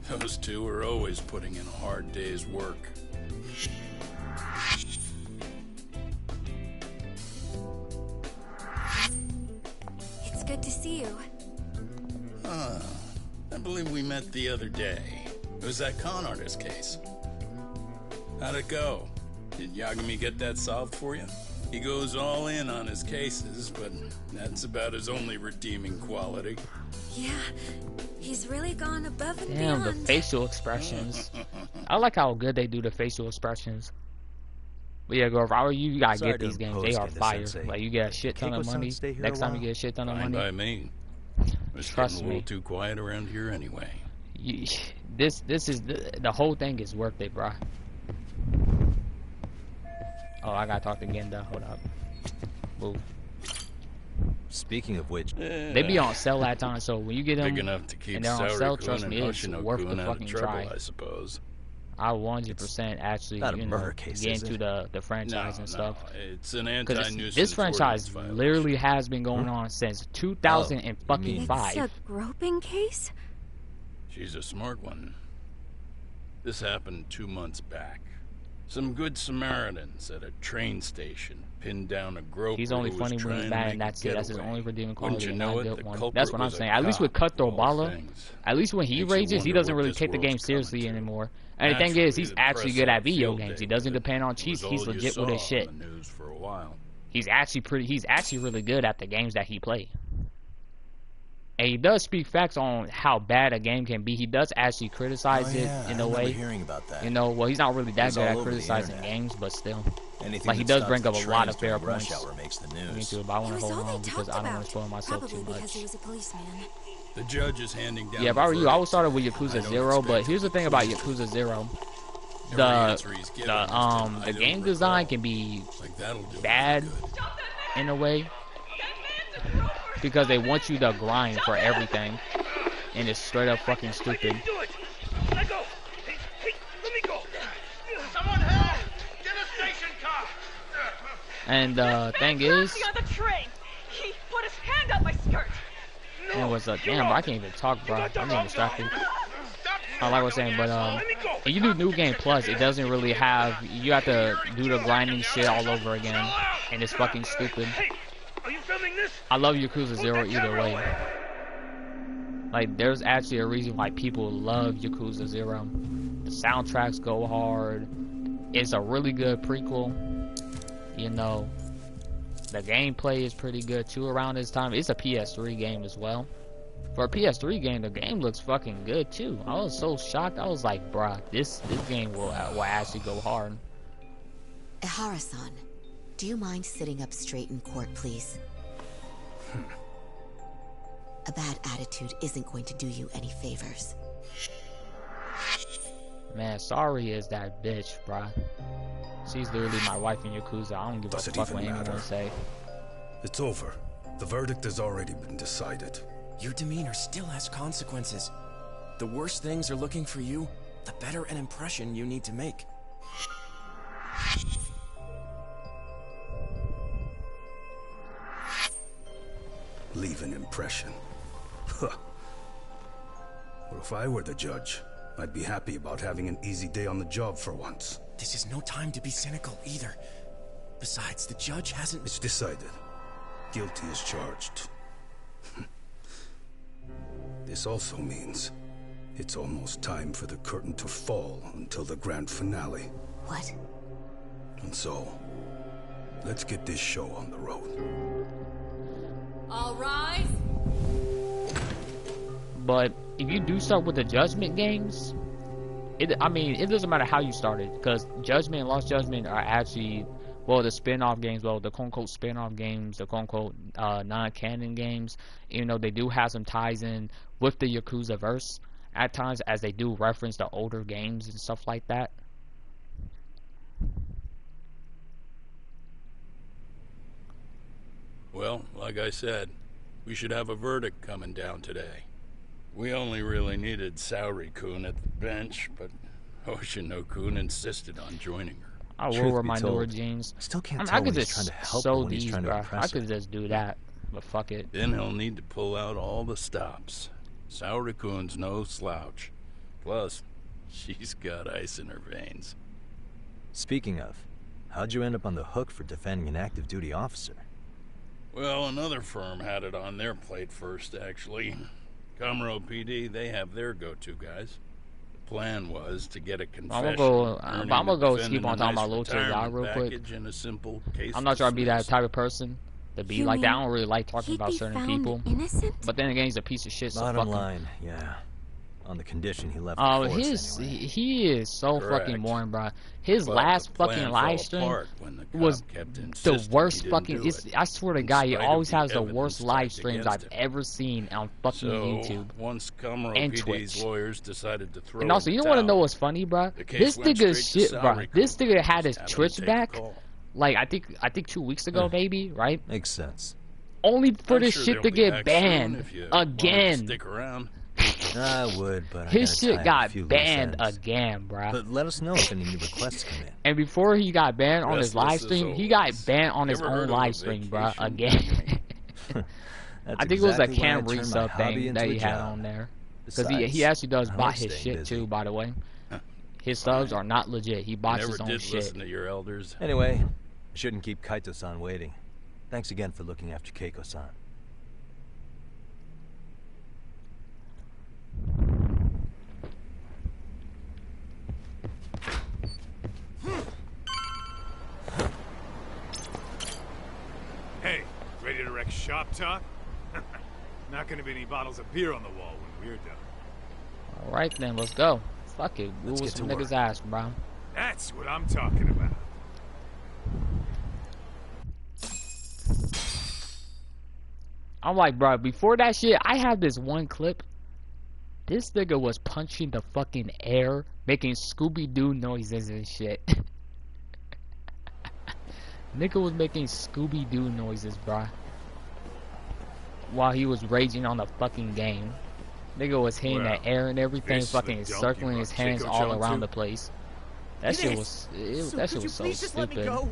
Those 2 are always putting in a hard day's work. It's good to see you. I believe we met the other day. It was that con artist case. How'd it go? Did Yagami get that solved for you? He goes all in on his cases, but that's about his only redeeming quality. Yeah, he's really gone above and Damn, beyond. the facial expressions. I like how good they do the facial expressions. But yeah, girl, if I were you, you gotta get these games. They are fire. Like, you get a shit ton of money. Next time you get a shit ton of money. By me. It's Trust getting a little me. too quiet around here anyway. This is the whole thing is worth it, bro. Oh, I gotta talk to Genda. Hold up. Move. Speaking of which, They be on sale at times, so when you get them Big enough to keep and they're on sale, trust Sauri-kun me, and it's Hoshino-kun worth the out of fucking trouble, try. I suppose. I 100% actually, Not a you know, murder case, get is into it? the franchise and stuff. It's an Because anti-nuisance this franchise ordinance literally has been going on since 2005. It's a groping case? She's a smart one. This happened 2 months back. Some good Samaritans at a train station pinned down a groper. He's only who was funny when trying he's to mad, make and that's a it. That's his getaway. only redeeming Wouldn't quality. you And know not a it, good the one. culprit That's what I'm was a saying. At least with cop, Cutthroat of all Bala, things. at least when he Makes you rages, he wonder doesn't what really this take the game world's seriously coming to. anymore. And the thing Naturally, is, he's the actually press good had at video field games. day He doesn't with it. depend on It cheats. was He's all you legit with saw his shit. on the news for a while. He's actually really good at the games that he plays. And he does speak facts on how bad a game can be. He does actually criticize it in a way. Hearing about that. You know, well, he's not really that It's good all at over the criticizing internet. games, but still. Anything Like, he that does stops bring the up a lot trains of fair during rush points. hour makes the Me news. too, but I want It to was hold all on they because talked I don't want about. to spoil myself Probably too because much. he was a policeman. The judge is handing down Yeah, if I were the you, I would verdict. start with I Yakuza don't 0, but expect here's the thing about Yakuza 0. Every answer he's given is I The don't game recall. design can be Like, that'll do bad in a way because they want you to grind for everything, and it's straight up fucking stupid. Do it! Let go! Hey, let me go! Someone help! Get a station car! And the thing is, On the train, he put his hand up my skirt. it was damn, bro, I can't even talk, bro. I'm getting distracted. Like I was saying, but if you do New Game Plus, it doesn't really have. You have to do the grinding shit all over again, and it's fucking stupid. Are you filming this? I love Yakuza 0 either way. Like, there's actually a reason why people love Yakuza 0. The soundtracks go hard. It's a really good prequel. You know, the gameplay is pretty good too around this time. It's a PS3 game as well. For a PS3 game, the game looks fucking good too. I was so shocked. I was like, bruh, this game will actually go hard. Ihara-san, do you mind sitting up straight in court, please? A bad attitude isn't going to do you any favors. Man, Sauri is that bitch, bruh. She's literally my wife in Yakuza. I don't give a fuck what anyone say. It's over. The verdict has already been decided. Your demeanor still has consequences. The worse things are looking for you, the better an impression you need to make. Leave an impression. Huh. Well, if I were the judge, I'd be happy about having an easy day on the job for once. This is no time to be cynical either. Besides, the judge hasn't... It's decided. Guilty is charged. This also means it's almost time for the curtain to fall until the grand finale. What? And so, let's get this show on the road. All rise. But if you do start with the Judgment games, it doesn't matter how you started, because Judgment and Lost Judgment are actually, well, the spin-off games, the quote-unquote spin-off games, the quote-unquote non-canon games, even though they do have some ties in with the Yakuza verse at times, as they do reference the older games and stuff like that. Well, like I said, we should have a verdict coming down today. We only really needed Sauri-kun at the bench, but Hoshino-kun insisted on joining her. I will wear my newer jeans. Still can't I tell could when he's just trying to help sew when he's these, trying to bro. impress I could her. just do that, but fuck it. Then he'll need to pull out all the stops. Sauri-kun's no slouch. Plus, she's got ice in her veins. Speaking of, how'd you end up on the hook for defending an active duty officer? Well, another firm had it on their plate first, actually. Comro PD, they have their go-to guys. The plan was to get a confession. I'm gonna go keep on talking about Lotus Dog real quick. In a simple case I'm not trying to be that dismissed. type of person to be You like that. I mean don't really like talking he'd about be certain found people. innocent? But then again, he's a piece of shit. So Bottom fuck him. line, yeah. On the condition he left Oh, the force anyway. he is so Correct. fucking boring, bro. His But last the plan fucking fell live stream apart when the cop was kept the insisting worst he didn't fucking. do It's, it, I swear to in God, he spite of always the has the evidence worst live stacked streams against I've him. ever seen on fucking So, YouTube. once Comro And PD's Twitch. lawyers decided to throw And also, in you the want to know towel, what's funny, bro? the case This went nigga straight to shit, bro. Sauri-kun. This nigga had his Just happened to Twitch take the back call. like I think 2 weeks ago, maybe, right? Makes sense. Only for I'm this sure shit they'll to be get back banned soon if you wanted to again. Stick around. I would, but His shit got few loose banned ends. again, bruh. But let us know if any new requests come in. And before he got banned on his live Restless as stream, he got always. banned on You his ever own heard of live a stream, bruh, vacation? again. That's I think it was a exactly why I cam turned my resub hobby thing into that a he had job. on there. Because he Besides, actually does I bot like his staying shit busy. too, by the way. His subs are not legit. He bots Never his own did shit. listen to your elders. Anyway, I shouldn't keep Kaito-san waiting. Thanks again for looking after Keiko-san. Hey, ready to wreck shop talk? Not gonna be any bottles of beer on the wall when we're done. Alright then, let's go. Fuck it. Let's Woo get some to niggas' work. ass, bro. That's what I'm talking about. I'm like, bro, before that shit, I have this one clip. This nigga was punching the fucking air, making Scooby-Doo noises and shit. Nigga was making Scooby-Doo noises, bruh. While he was raging on the fucking game. Nigga was hitting Well, the air and everything, this is the fucking dump you circling his brought hands Keiko all Chan around to? the place. That It shit is. was, So that could shit you was so please just let me stupid. go?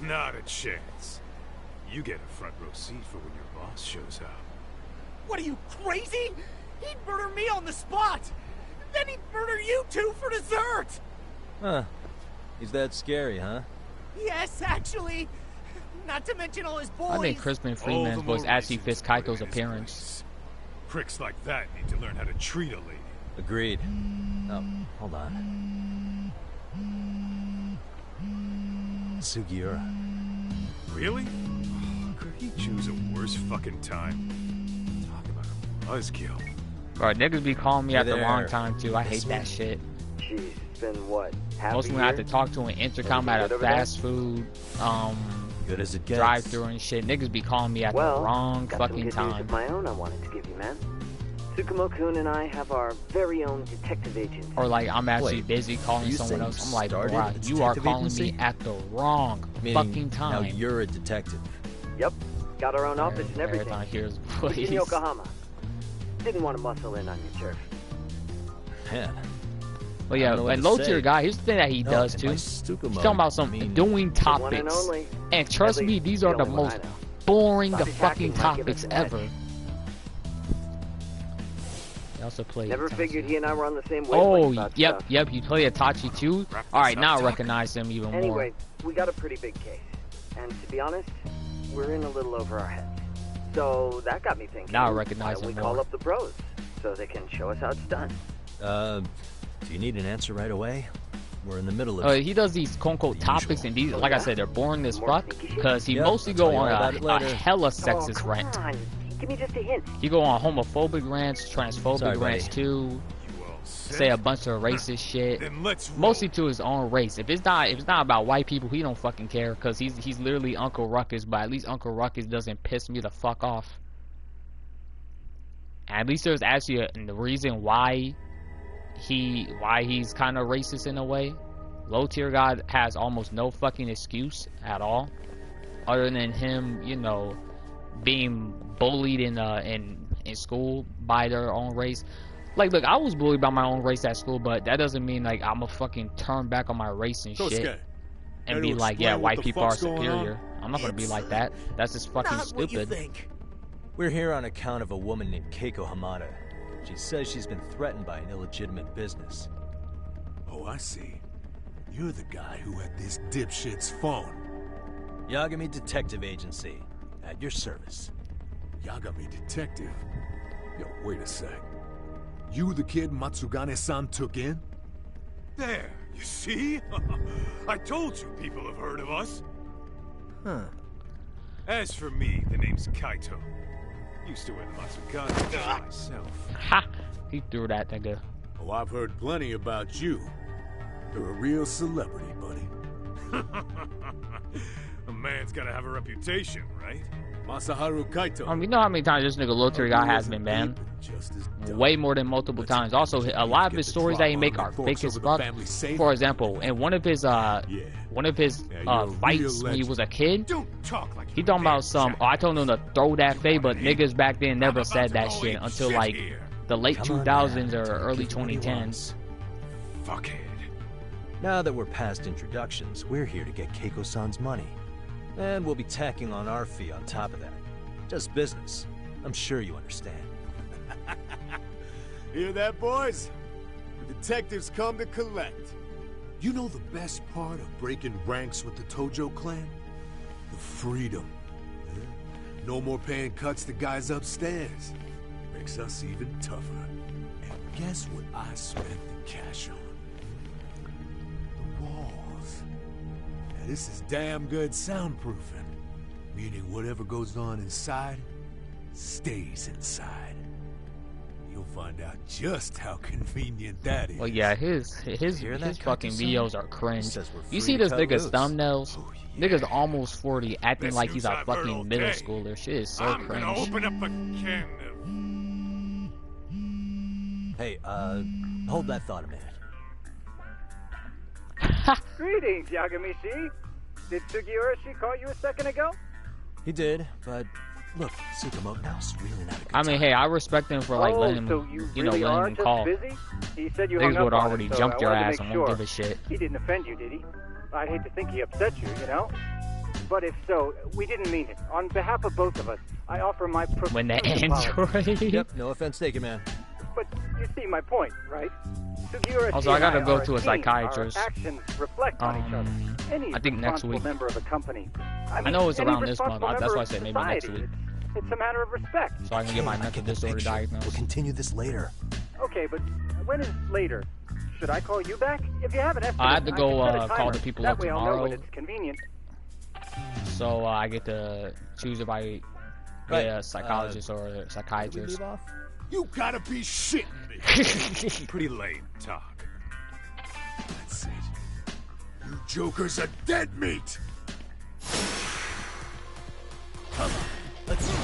Not a chance. You get a front row seat for when your boss shows up. What are you, crazy? He'd murder me on the spot! Then he'd murder you two for dessert! Huh. He's that scary, huh? Yes, actually. Not to mention all his boys. I think Crispin Freeman's All the voice more actually reason fits to put him Kaito's in his appearance. place. Pricks like that need to learn how to treat a lady. Agreed. Oh, hold on. Sugiura. Really? Could he choose a worse fucking time? Talk about a buzzkill. Bro, niggas be calling me Hey at the wrong there. time too. I hate This that one? shit. Jeez, it's been what? Half Mostly a when I have year? to talk to an intercom at Good a over there? fast food, Good as it gets. drive through and shit. Niggas be calling me at Well, the wrong got some fucking good news time. of my own I wanted to give you, man. Tsukumo-kun and I have our very own detective agent. Or like I'm actually Wait, busy calling you someone saying else. you I'm like, started bro, a you are detective calling agency? me at the wrong Meaning, fucking now time. you're a detective. Yep, got our own office and everything. Everything here's In please. Yokohama. Didn't want to muscle in on your turf. Man. But I yeah, don't know what and to low say. tier guy, here's the thing that he No, does and too. by He's Tsukumo, talking about some I mean- doing One and topics. only. And trust At me, least these are the only one most I know. boring Bobby's fucking hacking might give us topics an edge. ever. He also played Never Itachi. figured he and I were on the same wavelength Oh, about yep, stuff. yep, you play Itachi too? Alright, now I recognize him even more. Anyway, we got a pretty big case. And to be honest, we're in a little over our heads. So that got me thinking. Now I recognize why don't him we call more. up the pros so they can show us how it's done? Do you need an answer right away? We're in the middle of He does these quote-unquote topics, and these, like I said, they're boring as fuck, because he Yeah, mostly I'll tell go you all about on it a later. hella Oh, sexist come rant. on. Give me just a hint. He go on homophobic rants, transphobic Sorry, rants buddy. too, say a bunch of racist shit, Then let's roll. mostly to his own race. If it's not about white people, he don't fucking care, because he's literally Uncle Ruckus, but at least Uncle Ruckus doesn't piss me the fuck off. And at least there's actually a reason why he's kind of racist in a way. Low tier God has almost no fucking excuse at all, other than him, you know, being bullied in school by their own race. Like, look, I was bullied by my own race at school, but that doesn't mean like I'm gonna fucking turn back on my race and Kosuke, shit and care be to like, explain yeah, what white the people are fuck's going on? superior. I'm not gonna be like that. That's just fucking Not what you stupid. think. We're here on account of a woman named Keiko Hamada. She says she's been threatened by an illegitimate business. Oh, I see. You're the guy who had this dipshit's phone. Yagami Detective Agency, at your service. Yagami Detective? Yo, wait a sec. You the kid Matsugane-san took in? There, you see? I told you people have heard of us. Huh. As for me, the name's Kaito. Used to wear the Matsugane myself. Ha! He threw that nigga. Oh, I've heard plenty about you. You're a real celebrity, buddy. A man's gotta have a reputation, right? Masaharu Kaito. You know how many times this nigga low tier guy has been banned? way more than multiple times. Also, a lot of his stories that he make are fake as fuck. For example, in one of his fights when he was a kid, he talking about some, oh, I told him to throw that fade, but niggas back then never said that shit until like the late 2000s or early 2010s. Fuckhead. Now that we're past introductions, we're here to get Keiko-san's money. And we'll be tacking on our fee on top of that. Just business. I'm sure you understand. Hear that, boys? The detectives come to collect. You know the best part of breaking ranks with the Tojo clan? The freedom. Yeah? No more paying cuts to guys upstairs. Makes us even tougher. And guess what I spent the cash on? The walls. Now this is damn good soundproofing. Meaning whatever goes on inside, stays inside. You'll find out just how convenient that is. Well, yeah, his fucking videos are cringe. You see this nigga's thumbnails? Nigga's almost 40, acting like he's a fucking middle schooler. Shit is so cringe. I'm gonna open up a can of... Hey, hold that thought a minute. Greetings, Yagami-shi. Did Sugiura-shi call you a second ago? He did, but look, Tsukamoto's really not a good I mean, hey, I respect him for like letting him, so you really letting him call. Busy? He said you Niggas hung would up on already him, so jumped I your wanted to ass make and won't sure. give a shit. He didn't offend you, did he? I'd hate to think he upset you, you know? But if so, we didn't mean it. On behalf of both of us, I offer my When the apology. Android. Yep, no offense taken, man. But you see my point, right? Sugiura Also, I gotta and go are to a team. psychiatrist. Our actions reflect on each other. Any I think next responsible week. member of a company. I know it's any around this month. responsible That's why I member said of maybe next society. week. It's a matter of respect. So I can get my mental disorder diagnosed. We'll continue this later. Okay, but when is later? Should I call you back? If you have an estimate, I have to go can set a call timer. the people that up way I'll know tomorrow. when it's convenient. So I get to choose if I get a psychologist or a psychiatrist. You gotta be shitting me. Pretty lame talk. That's it. You jokers are dead meat. Come on, let's see.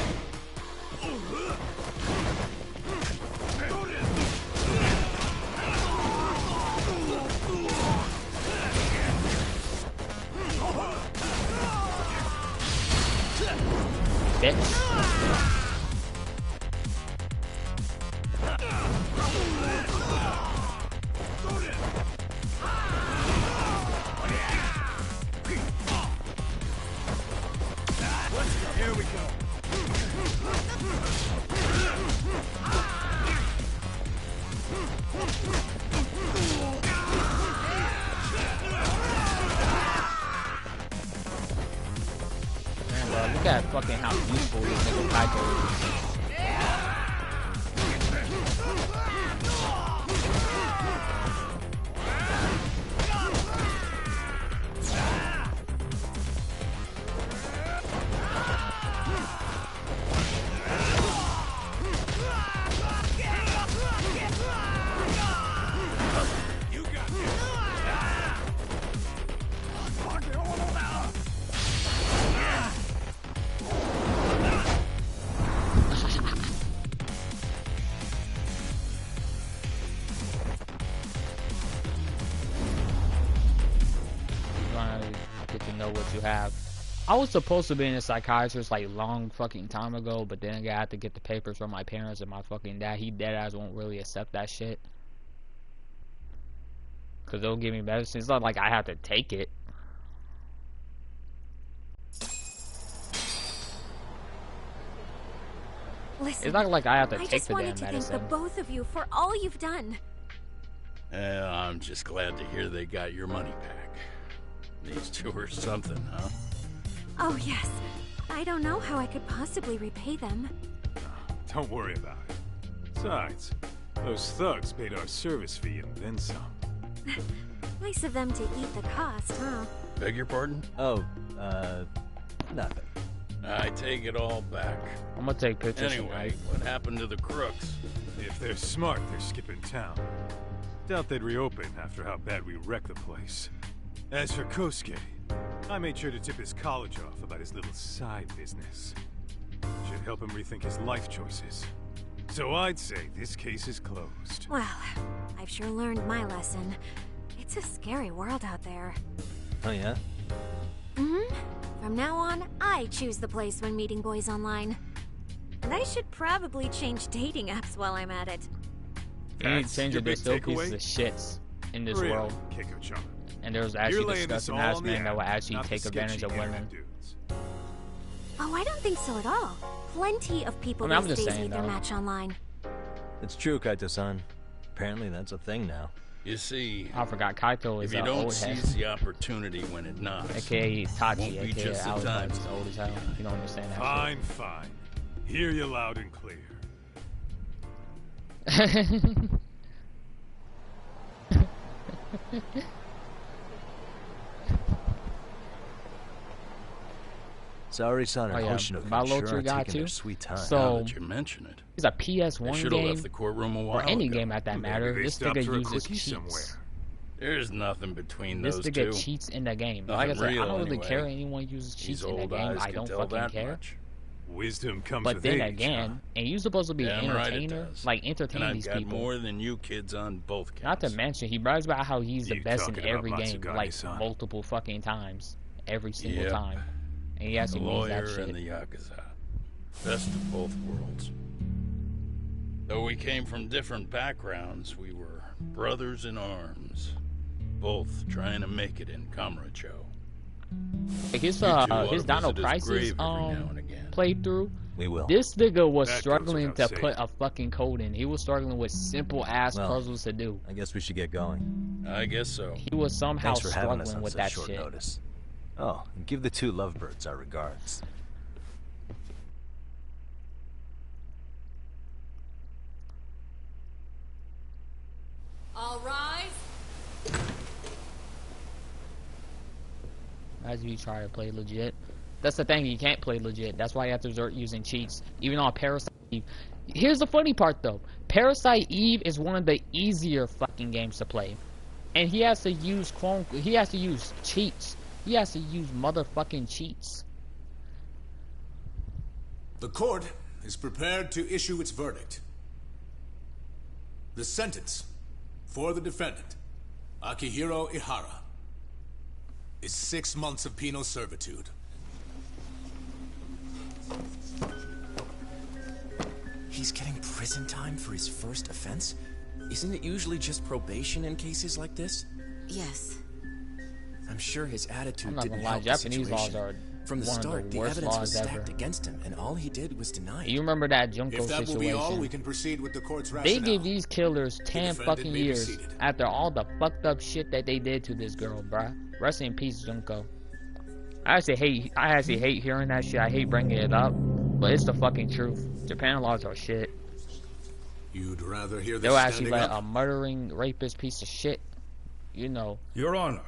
Bitch. Here we go. And look at fucking how useful this nigga Kaito is. Get to know what you have. I was supposed to be in a psychiatrist like long fucking time ago, but then I had to get the papers from my parents and my fucking dad. He dead ass won't really accept that shit. Cause they'll give me medicine. It's not like I have to take it. Listen, It's not like I have to I take just the wanted damn to medicine. thank the both of you for all you've done. I'm just glad to hear they got your money back. These two are something, huh? Oh, yes. I don't know how I could possibly repay them. Don't worry about it. Besides, those thugs paid our service fee and then some. Nice of them to eat the cost, huh? Beg your pardon? Oh, nothing. I take it all back. I'm gonna take pictures. Anyway, what happened to the crooks? If they're smart, they're skipping town. Doubt they'd reopen after how bad we wrecked the place. As for Kosuke, I made sure to tip his college off about his little side business. Should help him rethink his life choices. So I'd say this case is closed. Well, I've sure learned my lesson. It's a scary world out there. Oh, yeah? Mm-hmm. From now on, I choose the place when meeting boys online. And I should probably change dating apps while I'm at it. You need to change it. There's still pieces of shits in this world. And there's actually disgusting ass men that will actually take advantage of women. Oh, I don't think so at all. Plenty of people these days meet their match online. It's true, Kaito-san. Apparently that's a thing now. You see, I forgot Kaito is if you don't old seize the opportunity when it knocks, aka Tachi, won't be aka just the Alex time. is old as hell. You don't understand that. Fine, fine. Hear you loud and clear. Saori-san and Hoshino sure are taking their sweet time. So, now that you mention it, it's a PS1 game, left the courtroom a while or any ago. game at that matter. This nigga uses cheats. Somewhere. There's nothing between This those nigga two. cheats in the game. Nothing Like I said, real, I don't really anyway. care anyone uses cheats These in the old game. eyes I can don't tell fucking that care. much. Wisdom comes But with then age, again, and you're supposed to be an Damn right it entertainer, does. like And entertain I've these got people. more than you kids on both counts. Not to mention, he brags about how he's the You best in talking about every game, like Matsugane-san? multiple fucking times, every single Yep. time, and he the actually means lawyer that shit. and the Yakuza. Best of both worlds. Though we came from different backgrounds, we were brothers in arms. Both trying to make it in Kamurocho. Like his You two ought his to Dino visit his Crisis grave every now and again. playthrough. We will. This nigga was That goes struggling to without put saying. a fucking code in. He was struggling with simple ass Well, puzzles to do. I guess we should get going. I guess so. He was somehow Thanks for having us struggling on with such that short shit. notice. Oh, and give the two lovebirds our regards. All rise. As you try to play legit. That's the thing, you can't play legit. That's why you have to resort using cheats. Even on Parasite Eve. Here's the funny part though. Parasite Eve is one of the easier fucking games to play. And he has to use cheats. He has to use motherfucking cheats. The court is prepared to issue its verdict. The sentence for the defendant, Akihiro Ihara, is 6 months of penal servitude. He's getting prison time for his first offense? Isn't it usually just probation in cases like this? Yes. I'm sure his attitude I'm not didn't gonna lie, help the Japanese laws situation. are From the one of the start, the worst evidence was laws stacked ever. against him, and all he did was deny it. You remember that Junko If that will be all, we situation? can proceed with the court's They rationale. gave these killers 10 defendant fucking may be years seated. after all the fucked up shit that they did to this girl, bruh. Rest in peace, Junko. I actually hate hearing that shit. I hate bringing it up, but it's the fucking truth. Japan laws are shit. You'd rather hear this They'll actually standing let up? a murdering rapist piece of shit, you know, Your Honor,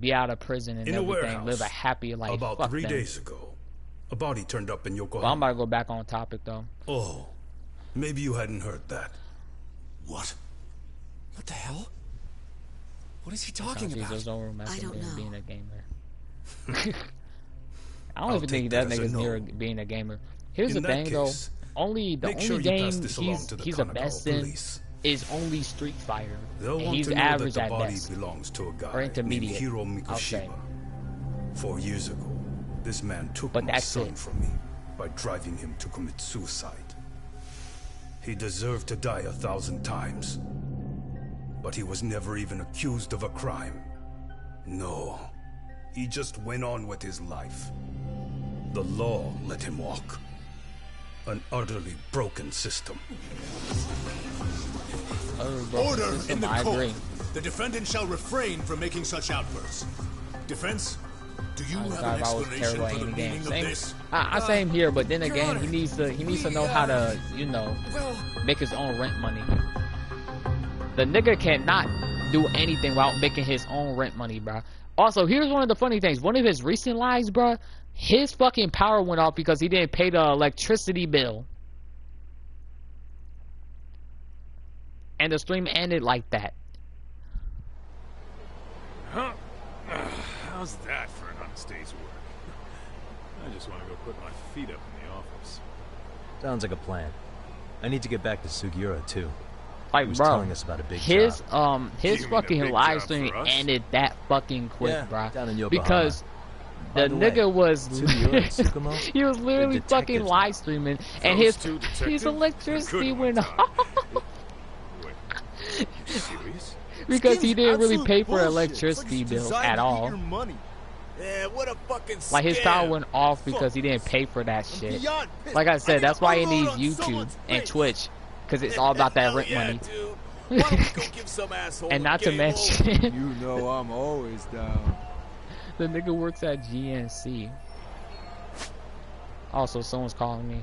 be out of prison and in a everything, warehouse, live a happy life. about Fuck 3 them. days ago, a body turned up in But I'm Yokohama. about to go back on topic though. Oh, maybe you hadn't heard that. What? What the hell? What is he Sounds talking like about? he's over I don't know. being a gamer. I don't I'll even take think that that as a nigga's no. near being a gamer. Here's In the that thing case, though. The only make sure you pass game this along to the he's the Kanagawa best in police. is only Street Fighter. They'll And want he's to know average that the at body best. belongs to a Or guy named intermediate, Hiro I'll say. Mikushima. 4 years ago, this man took But my that's son it. from me by driving him to commit suicide. He deserved to die 1,000 times. But he was never even accused of a crime. No, he just went on with his life. The law let him walk. An utterly broken system. Order in the I court. agree. The defendant shall refrain from making such outbursts. Defense, do you have God, an I was explanation terrible for at the any game. meaning of Same, this? I same here, but then Your again, Honor, he needs to know how to, you know, make his own rent money. The nigga cannot do anything without making his own rent money, bro. Also, here's one of the funny things. One of his recent lives, bro, his fucking power went off because he didn't pay the electricity bill. And the stream ended like that. Huh? How's that for an honest day's work? I just want to go put my feet up in the office. Sounds like a plan. I need to get back to Sugiura too. Like, he was bro, telling us about a big his job. his fucking live stream ended that fucking quick, Yeah, bro. down in Yokohama. Because By the the way, nigga was Sugiura and Tsukumo, he was literally they're fucking detectives live now. streaming, and Those his two detectives? electricity Good went one, off Wait, you serious? because he Game's didn't really absolute pay for bullshit. electricity It's like it's bills designed at to eat all. your money. Yeah, what a fucking Like his scam. power went off because Fuck he didn't this. pay for that I'm shit. beyond pissed. Like I I said, need that's to why he unload needs on YouTube someone's and face. Twitch, because it's all about that Hell rent yeah, money. dude. Why don't we go give some asshole And a not to game mention, over? You know I'm always down. the nigga works at GNC. Also, someone's calling me.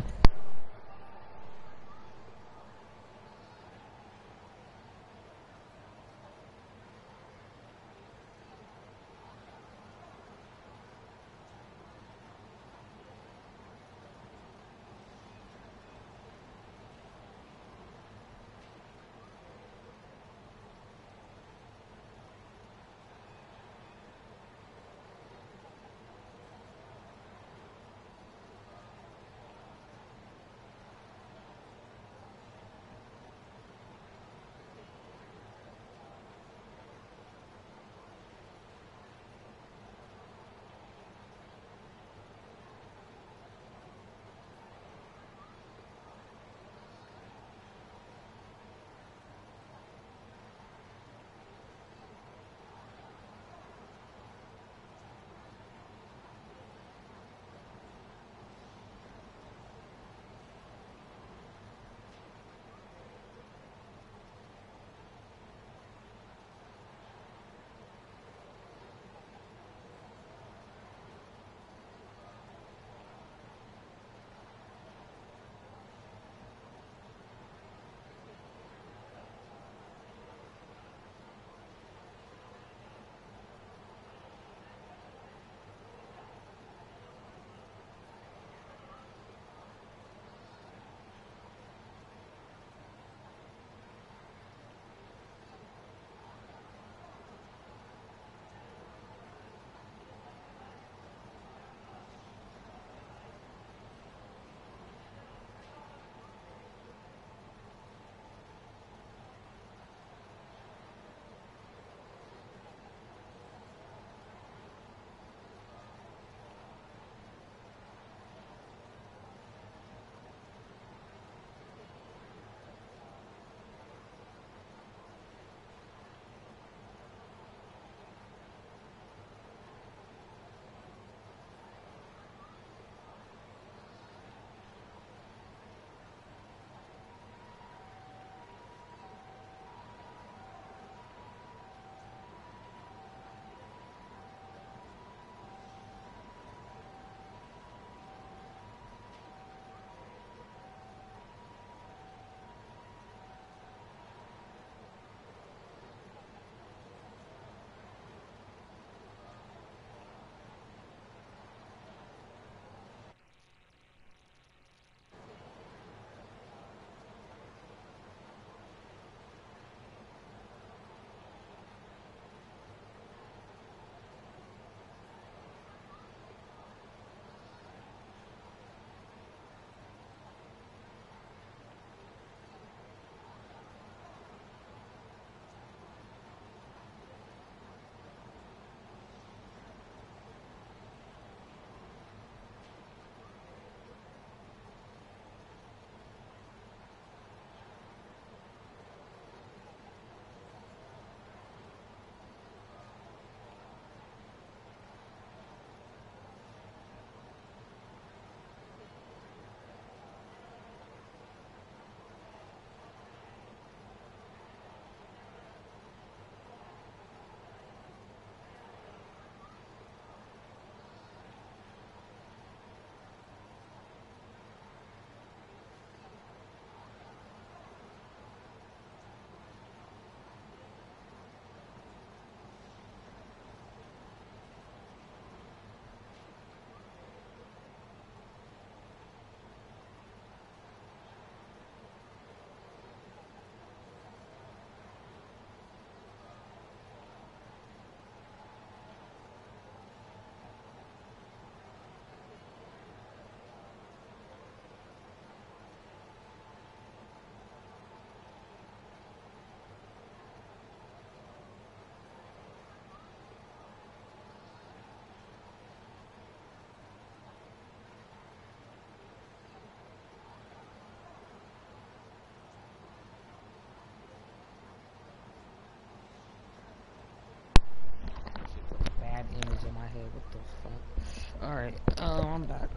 Alright, I'm back.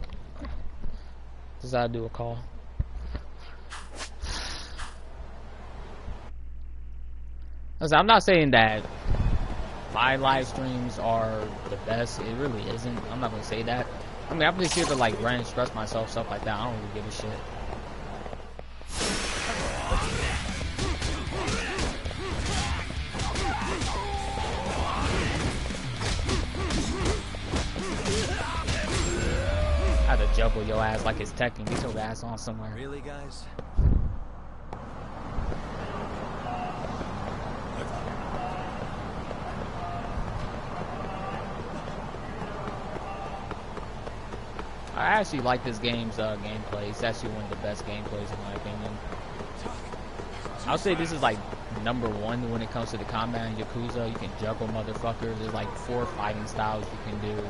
Just gotta do a call. Listen, I'm not saying that my live streams are the best. It really isn't. I'm not gonna say that. I mean, I'm just here to like rant and stress myself, stuff like that. I don't really give a shit. I had to juggle your ass like it's Tekken. Get your ass on somewhere. Really, guys? I actually like this game's gameplay. It's actually one of the best gameplays in my opinion. I'll say this is like #1 when it comes to the combat in Yakuza. You can juggle motherfuckers. There's like 4 fighting styles you can do.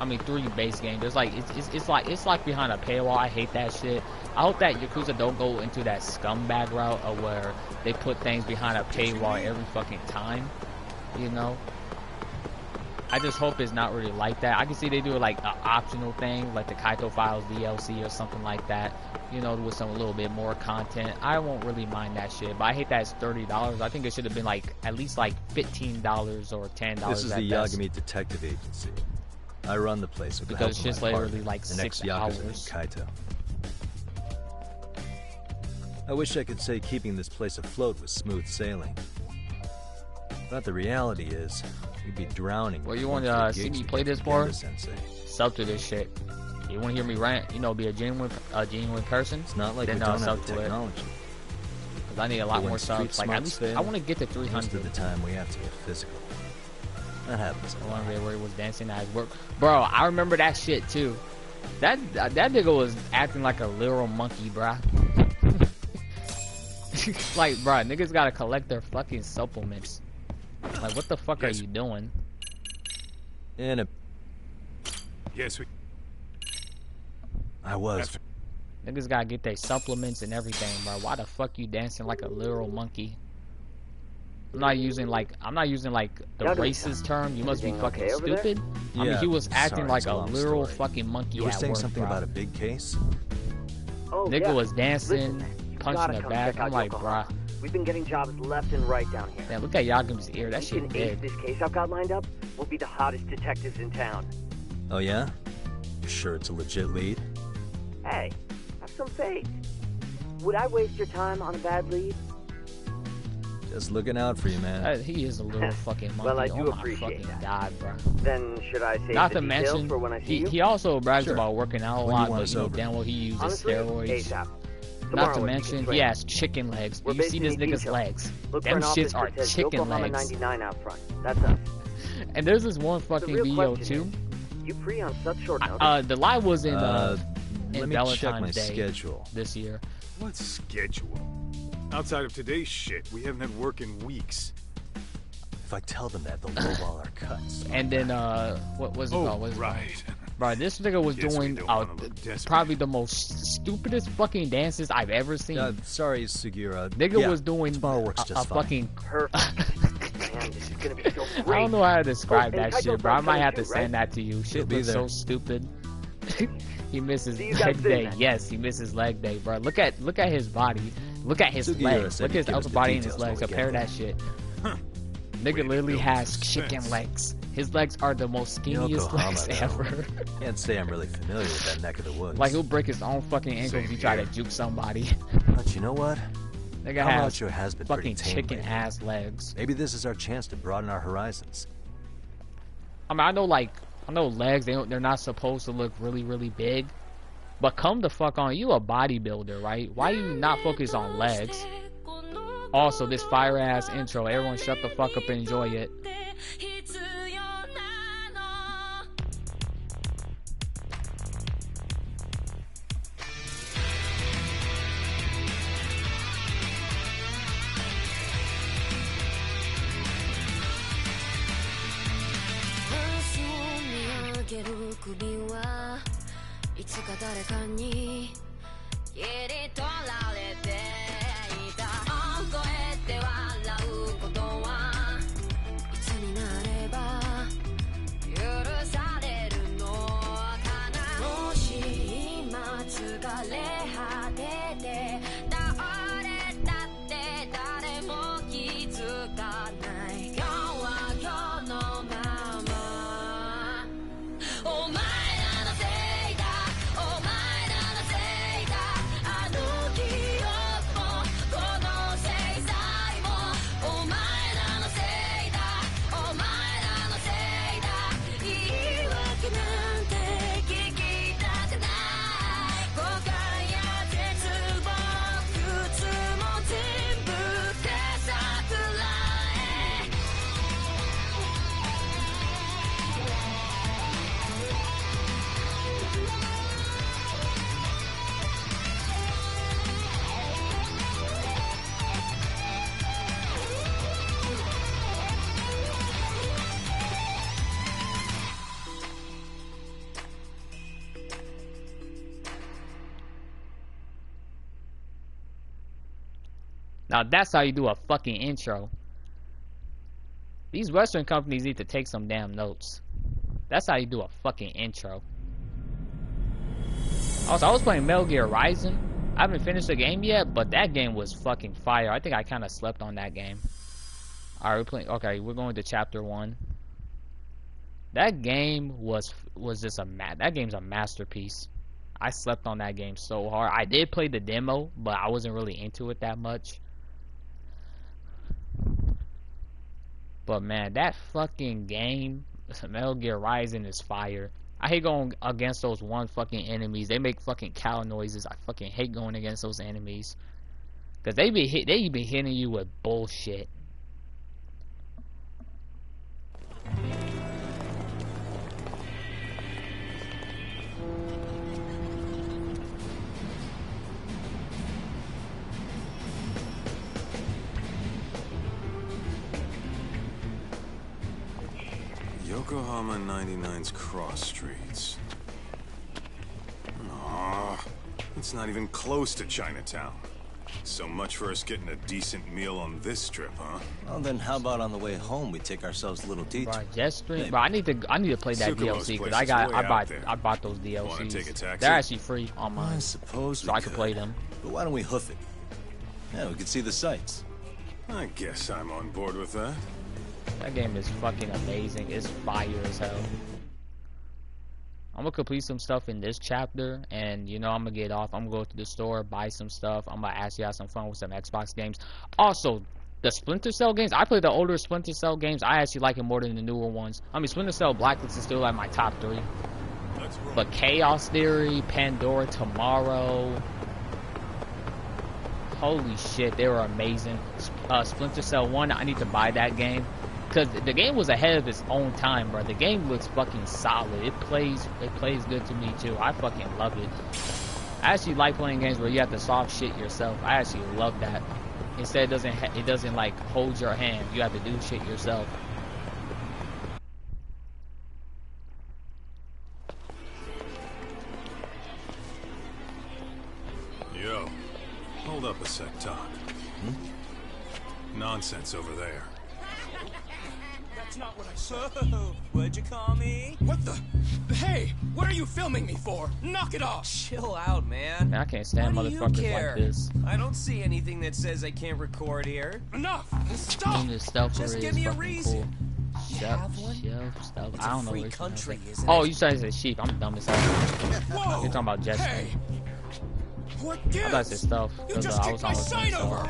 I mean, 3 base games. There's like it's like behind a paywall. I hate that shit. I hope that Yakuza don't go into that scumbag route of where they put things behind a paywall every fucking time. You know. I just hope it's not really like that. I can see they do like an optional thing, like the Kaito Files DLC or something like that. You know, with some a little bit more content. I won't really mind that shit, but I hate that it's $30. I think it should have been like at least like $15 or $10. This is the Yagami Detective Agency. I run the place with the help because of it's just my literally partner, like the 6 Yakuza hours. named Kaito. I wish I could say keeping this place afloat was smooth sailing, but the reality is we'd be drowning. Well, you want to see me play this part? Sub to this shit. You want to hear me rant? You know, be a genuine person. It's not like then we don't sub have the to technology. Because I need a lot more subs. Like at least I want to get to 300. Most of the time we have to get physical. That happens. The one where he was dancing at his work, bro. I remember that shit too. That nigga was acting like a literal monkey, bruh. Like, bruh, niggas gotta collect their fucking supplements. Like, what the fuck are you doing? Yes, I was. Niggas gotta get their supplements and everything, bro. Why the fuck you dancing like a literal monkey? I'm not using like the racist term. You must be fucking stupid. I mean, he was acting like a literal fucking monkey. You were at saying work, something bro. about a big case? Oh, Nigga yeah. was dancing, Listen, punching the back. I'm like, bruh. We've been getting jobs left and right down here. Man, look at Yagami's ear. That If shit we can ace big. this case I've got lined up, we'll be the hottest detectives in town. Oh yeah? You sure it's a legit lead? Hey, have some faith. Would I waste your time on a bad lead? Just looking out for you, man. He is a little fucking monkey. Well, I do oh my appreciate fucking that. god, bro. Then should I save Not the to details mention, for when I see you? he also brags Sure. about working out a When do you lot, want but us you know over? damn well he uses Honestly, steroids. ASAP. Not Tomorrow to if you mention, can he swing. has chicken legs. We're Do you see this based in nigga's Eagle. legs? Look for Them an office shits that are says chicken Yokohama legs. 99 out front. That's us. And there's this one fucking real video question too. You free on such short notice? The live was in let me Valentine's check my Day schedule. this year. What schedule? Outside of today's shit, we haven't had work in weeks. If I tell them that, they'll lowball our cuts. And then what was it called? What is it called? Right. Bro, this nigga was Guess we doing don't wanna look desperate. probably the most stupidest fucking dances I've ever seen. Sorry, Sugiura. Nigga Yeah, was doing tomorrow works a just fine. fucking Perfect. Man, this is gonna be so I great. don't know how to describe Oh, and that Kaito's shit, bro. I not might coming have to too, send right? that to you. Shit be looks so there. stupid. He misses See you guys leg soon, day. then. Yes, he misses leg day, bro. Look at his body. Look at his Sugiura legs. said Look at his he'd give us upper the body and his details when legs. we get Compare there. that shit. Way Nigga to literally build has suspense. chicken legs. His legs are the most skinniest Yokohama, legs though. ever. Can't say I'm really familiar with that neck of the woods. Like he'll break his own fucking ankle if he try to juke somebody. But you know what? Nigga How has has been pretty fucking tame chicken lately. ass legs. Maybe this is our chance to broaden our horizons. I mean, I know legs. They're not supposed to look really, really big. But come the fuck on, you a bodybuilder, right? Why you not focus on legs? Also, this fire ass intro. Everyone, shut the fuck up and enjoy it. Now that's how you do a fucking intro. These Western companies need to take some damn notes. That's how you do a fucking intro. Also, I was playing Metal Gear Rising. I haven't finished the game yet, but that game was fucking fire. I think I kind of slept on that game. Alright, we're playing. Okay, we're going to chapter 1. That game was just that game's a masterpiece. I slept on that game so hard. I did play the demo, but I wasn't really into it that much. But man, that fucking game, Metal Gear Rising, is fire. I hate going against those one fucking enemies. They make fucking cow noises. I fucking hate going against those enemies. Cause they be hitting you with bullshit. Yokohama 99's cross streets. Aw, it's not even close to Chinatown. So much for us getting a decent meal on this strip, huh? Well, then how about on the way home we take ourselves a little detour? Right, Gxthie. But I need to play that DLC because I bought those DLCs. Take a taxi? They're actually free on mine. I suppose so I could play them. But why don't we hoof it? Yeah, we could see the sights. I guess I'm on board with that. That game is fucking amazing. It's fire as hell. I'm gonna complete some stuff in this chapter, and you know I'm gonna get off. I'm gonna go to the store, buy some stuff. I'm gonna actually have some fun with some Xbox games. Also, the Splinter Cell games. I play the older Splinter Cell games. I actually like it more than the newer ones. I mean, Splinter Cell Blacklist is still like my top 3. But Chaos Theory, Pandora Tomorrow. Holy shit, they were amazing. Splinter Cell 1, I need to buy that game. Because the game was ahead of its own time, bro. The game looks fucking solid. It plays good to me, too. I fucking love it. I actually like playing games where you have to solve shit yourself. I actually love that. Instead, it doesn't like hold your hand. You have to do shit yourself. Yo, hold up a sec, Todd. Nonsense over there. That's not what I said. What'd you call me? What the? Hey, what are you filming me for? Knock it off! Chill out, man. I can't stand motherfuckers like this. I don't see anything that says I can't record here. Enough! Stop! Just give me a reason. Cool. Stuff. I don't know free what country, you're isn't Oh, it? you said it's sheep. I'm dumb as hell. Whoa! You're talking about Gxthie. Hey. What I thought it said stuff. You just kicked my sign over!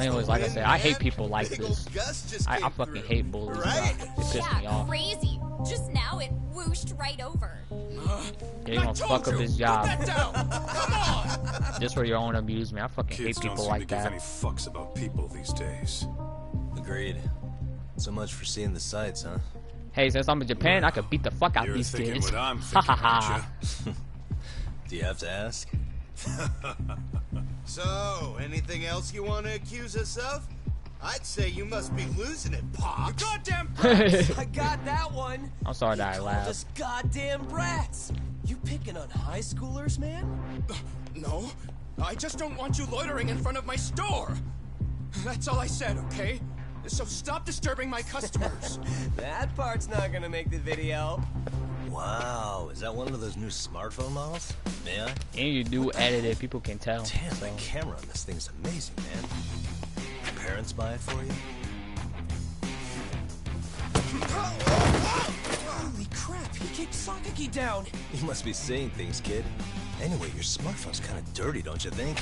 Anyways, like I said, I hate people like this. I fucking hate bullies. Right? It pisses me off. Crazy. Just now it whooshed right over. Yeah, you gonna fuck up his job. Put that down. Come on! Just for your own amusement. I fucking Kids hate people don't seem like to give that. any fucks about people these days. Agreed. So much for seeing the sights, huh? Hey, since I'm in Japan, I could beat the fuck out You're these thinking kids. what I'm Ha thinking, ha aren't ha. you? Do you have to ask? So, anything else you want to accuse us of? I'd say you must be losing it, Pops. Goddamn brats! I got that one. I'm sorry that I Called laughed. us goddamn brats. You picking on high schoolers, man? No, I just don't want you loitering in front of my store. That's all I said, okay? So stop disturbing my customers. That part's not gonna make the video. Wow, is that one of those new smartphone models? May I? And you do edit it, people can tell. Damn, the camera on this thing's amazing, man. Parents buy it for you? Holy crap, he kicked Sakaki down. You must be seeing things, kid. Anyway, your smartphone's kind of dirty, don't you think?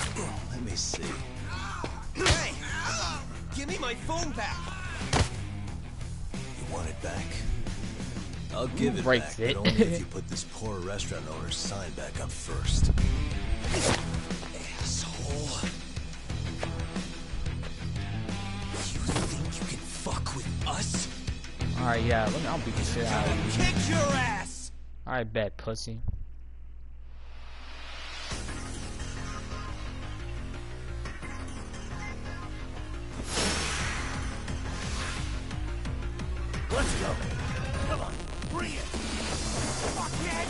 Let me see. Hey! Give me my phone back! You want it back? I'll give it breaks back, it? but only if you put this poor restaurant owner's sign back up first. Asshole. You think you can fuck with us? Alright, yeah, I'll beat the shit out of you. Kick your ass! Alright, bet, pussy. Let's go. Come on, bring it. Fuck yeah.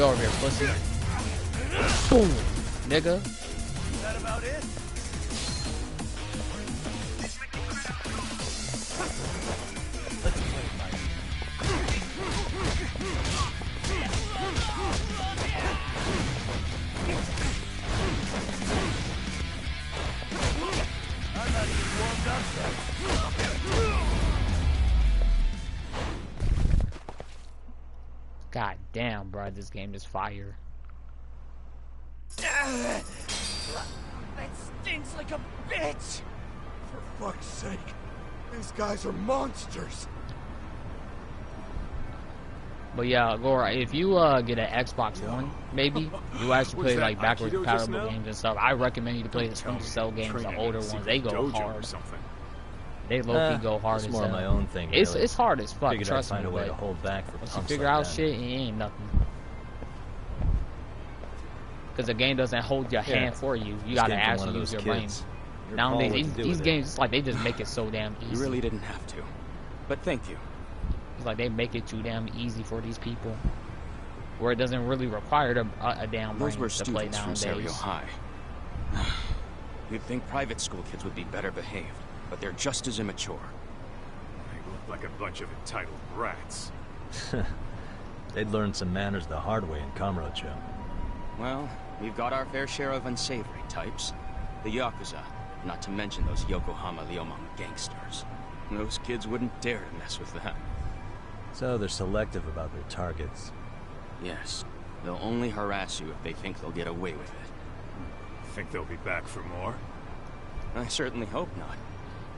Go over here, pussy. Boom, nigga. Is that about it? I'm not even warmed up yet. God damn, bro, this game is fire. That stinks like a bitch! For fuck's sake, these guys are monsters. But yeah, Gora, if you get an Xbox One, maybe you actually play like backwards compatible games and stuff. I recommend you to play the Splinter Cell games, the older ones. They go hard. They low-key go hard as hell. More my own thing. It's really. it's hard as fuck. Figured Trust I'd me. find a way to hold back for once you punks figure like out that. shit, it ain't nothing. Because the game doesn't hold your hand for you. You gotta actually use your brain. Nowadays, these games, it's like they just make it so damn easy. You really didn't have to, but thank you. It's like they make it too damn easy for these people, where it doesn't really require a damn brain Those were to play students from Serio nowadays. High. You'd think private school kids would be better behaved, but they're just as immature. They look like a bunch of entitled brats. They'd learn some manners the hard way in Kamurocho. Well, we've got our fair share of unsavory types. The Yakuza, not to mention those Yokohama Liomama gangsters. Those kids wouldn't dare to mess with them. So they're selective about their targets. Yes. They'll only harass you if they think they'll get away with it. Think they'll be back for more? I certainly hope not.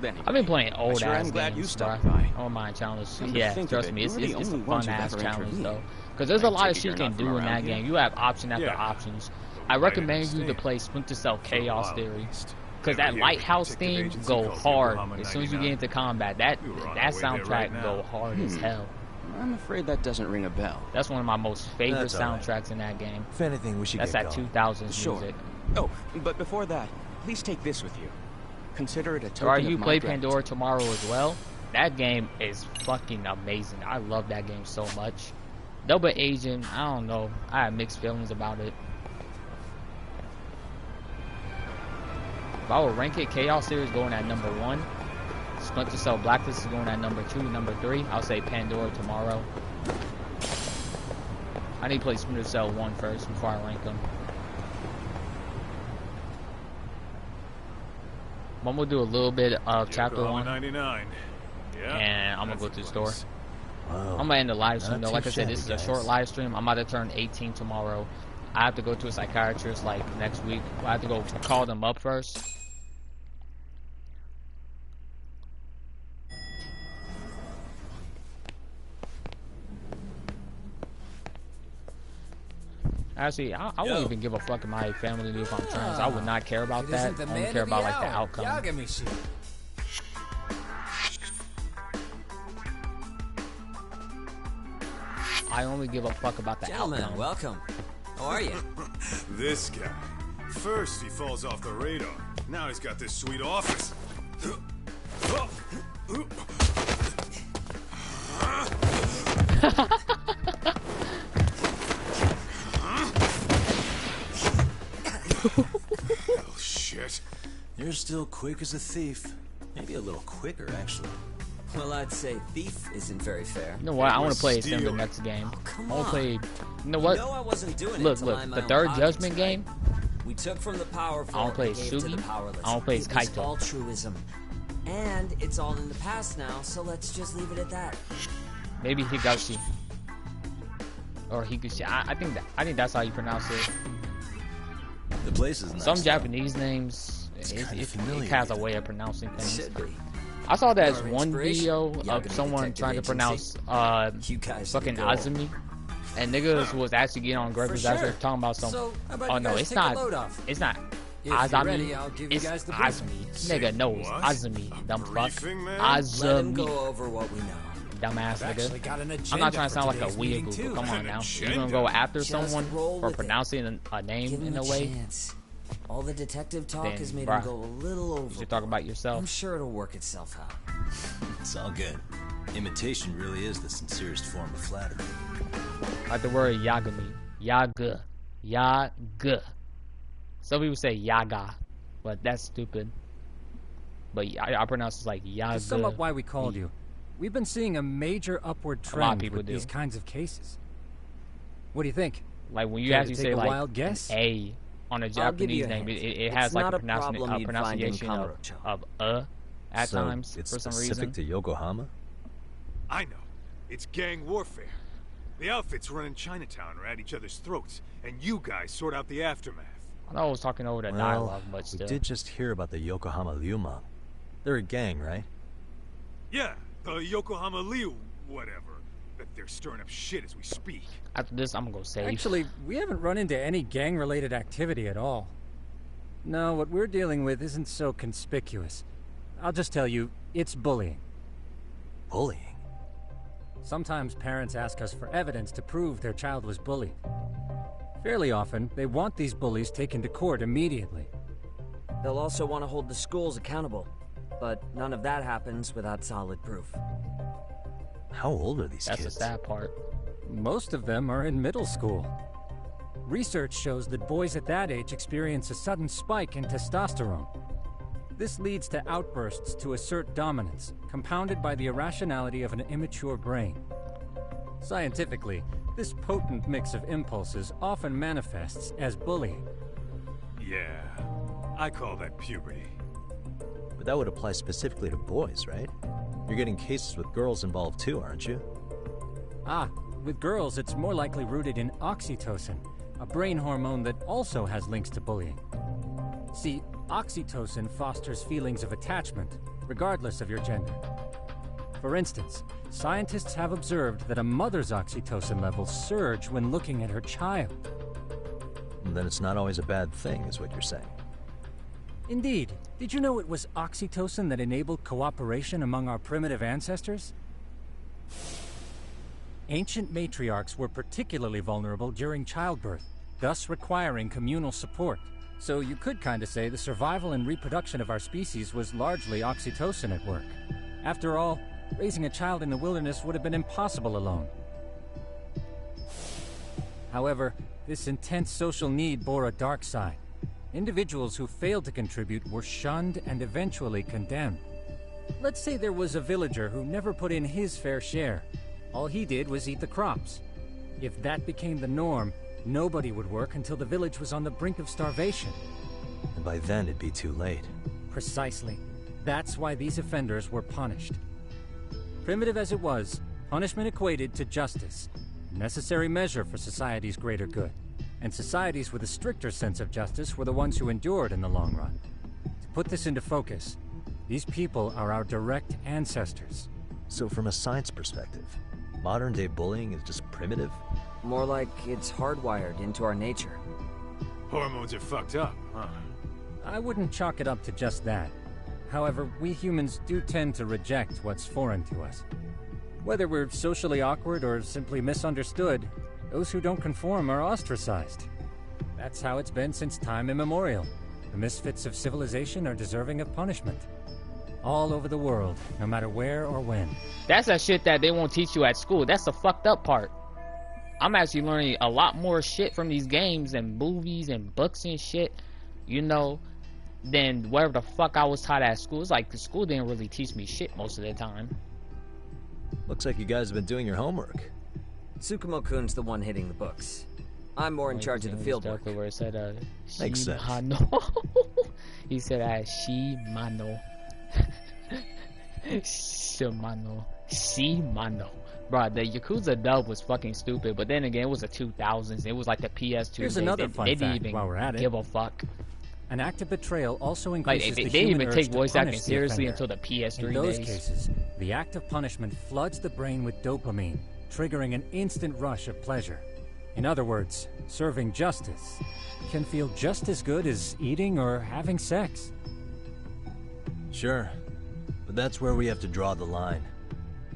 Anyway, I've been playing old sure ass I'm glad you games, stopped bro. by. On my challenge. Come to Yeah, think of trust it, me, it's you're the a only fun ones who've ass ever challenge intervened. though. Because there's a I lot of take it shit you you're can not from do in that around game. here? You have option after Yeah. options. I recommend you to understand. play Splinter Cell Chaos while, Theory. at Because that Never hear of a lighthouse detective theme agency go called hard Yokohama as soon as you get 99. into combat. That We were on our that way there soundtrack right now. go hard as hell. I'm afraid that doesn't ring a bell. That's one of my most favorite That's all right. soundtracks in that game. If anything, we should That's get that going. 2000s Sure. music. Oh, but before that, please take this with you. Consider it a token Alright, you of my play gratitude. Pandora tomorrow as well. That game is fucking amazing. I love that game so much. Double Agent, I don't know. I have mixed feelings about it. If I would rank it, Chaos Series going at number 1. Splinter Cell Blacklist is going at number 2, number 3. I'll say Pandora tomorrow. I need to play Splinter Cell 1 first before I rank them. I'm gonna do a little bit of chapter Yokohama 1. 99. Yeah, And I'm gonna that's go the to the store. place. Wow. I'm gonna end the live stream Not though. too Like I said, this is shabby, a short guys. live stream. I'm about to turn 18 tomorrow. I have to go to a psychiatrist like next week. I have to go call them up first. Actually, I wouldn't even give a fuck if my family knew if I'm trans. I would not care about that. I only care about like the outcome. I only give a fuck about the outcome. Welcome. How are you? This guy. First he falls off the radar. Now he's got this sweet office. Oh, shit. You're still quick as a thief. Maybe a little quicker, actually. Well, I'd say thief isn't very fair. You know what? I want to play Steal Sim the it. next game. come I want to on. play. You know what? You know I wasn't doing it Look, to look. line my The own third pockets, Judgment right? game. We took from the powerful I wanna play and gave to Sugi. the powerless. I wanna play It was Kaito. altruism. And it's all in the past now, so let's just leave it at that. Maybe Higashi. Or Higuchi. I think that's how you pronounce it. The place is nice. Some though. Japanese names, kinda it familiar, has a way of pronouncing things. Should be. I saw that as Our one inspiration, video Yagami of someone Detective trying to Agency. pronounce You guys fucking are the goal. Azumi, and niggas was actually getting on For Griffith's sure. after talking about some. So, how about Oh you no, guys it's take a not. load off? It's not. If you're Azami. ready, I'll give you It's guys the Azumi. briefing. Nigga, no, it's What? Azumi. Dumb fuck. briefing, man? Let him Azumi. go over what we know. Dumbass I've actually nigga. got an I'm agenda not trying to for sound like a today's meeting, weeaboo, too. but come on An now. You're agenda? gonna go after Just someone roll for with it. pronouncing a name Give him in a a way. chance. All the detective talk Then, has made bruh, him go a little over. You should talk about yourself. I'm sure it'll work itself out. It's all good. Imitation really is the sincerest form of flattery. Like the word Yagami. Yaga. Yaga. Some people say Yaga, but that's stupid. But I pronounce it like Yaga. To sum up why we called you, we've been seeing a major upward trend with these kinds of cases. What do you think? Like when you actually say like wild guess? A on a Japanese name, it has like a pronunciation of at times it's for some specific reason. to Yokohama? I know. It's gang warfare. The outfits running Chinatown are at each other's throats, and you guys sort out the aftermath. I know I was talking over the dialogue, but still. We did just hear about the Yokohama Liumang. They're a gang, right? Yeah, the Yokohama Liu, whatever. But they're stirring up shit as we speak. After this, I'm gonna go save. Actually, we haven't run into any gang-related activity at all. No, what we're dealing with isn't so conspicuous. I'll just tell you, it's bullying. Bullying? Sometimes parents ask us for evidence to prove their child was bullied. Fairly often, they want these bullies taken to court immediately. They'll also want to hold the schools accountable, but none of that happens without solid proof. How old are these kids? That's the sad part. Most of them are in middle school. Research shows that boys at that age experience a sudden spike in testosterone. This leads to outbursts to assert dominance, compounded by the irrationality of an immature brain. Scientifically, this potent mix of impulses often manifests as bullying. Yeah, I call that puberty. But that would apply specifically to boys, right? You're getting cases with girls involved too, aren't you? Ah, with girls it's more likely rooted in oxytocin, a brain hormone that also has links to bullying. See, oxytocin fosters feelings of attachment, regardless of your gender. For instance, scientists have observed that a mother's oxytocin levels surge when looking at her child. And then it's not always a bad thing, is what you're saying. Indeed. Did you know it was oxytocin that enabled cooperation among our primitive ancestors? Ancient matriarchs were particularly vulnerable during childbirth, thus requiring communal support. So you could kinda say the survival and reproduction of our species was largely oxytocin at work. After all, raising a child in the wilderness would have been impossible alone. However, this intense social need bore a dark side. Individuals who failed to contribute were shunned and eventually condemned. Let's say there was a villager who never put in his fair share. All he did was eat the crops. If that became the norm, nobody would work until the village was on the brink of starvation. And by then it'd be too late. Precisely. That's why these offenders were punished. Primitive as it was, punishment equated to justice, a necessary measure for society's greater good. And societies with a stricter sense of justice were the ones who endured in the long run. To put this into focus, these people are our direct ancestors. So from a science perspective, modern-day bullying is just primitive? More like it's hardwired into our nature. Hormones are fucked up, huh? I wouldn't chalk it up to just that. However, we humans do tend to reject what's foreign to us. Whether we're socially awkward or simply misunderstood, those who don't conform are ostracized. That's how it's been since time immemorial. The misfits of civilization are deserving of punishment. All over the world, no matter where or when. That's that shit that they won't teach you at school. That's the fucked up part. I'm actually learning a lot more shit from these games and movies and books and shit, you know, than whatever the fuck I was taught at school. It's like the school didn't really teach me shit most of the time. Looks like you guys have been doing your homework. Tsukumo-kun's the one hitting the books. I'm more in charge of the field work. Where it said, Makes sense. He said, Shimano. Shimano. Bro, the Yakuza dub was fucking stupid, but then again, it was the 2000s. It was like the PS2. Here's another fun fact while we're at it. Give a fuck. An act of betrayal also increases like, the they didn't human even urge take to voice punish acting the seriously offender. until the PS3 In those days. cases, the act of punishment floods the brain with dopamine, triggering an instant rush of pleasure. In other words, serving justice can feel just as good as eating or having sex. Sure, but that's where we have to draw the line.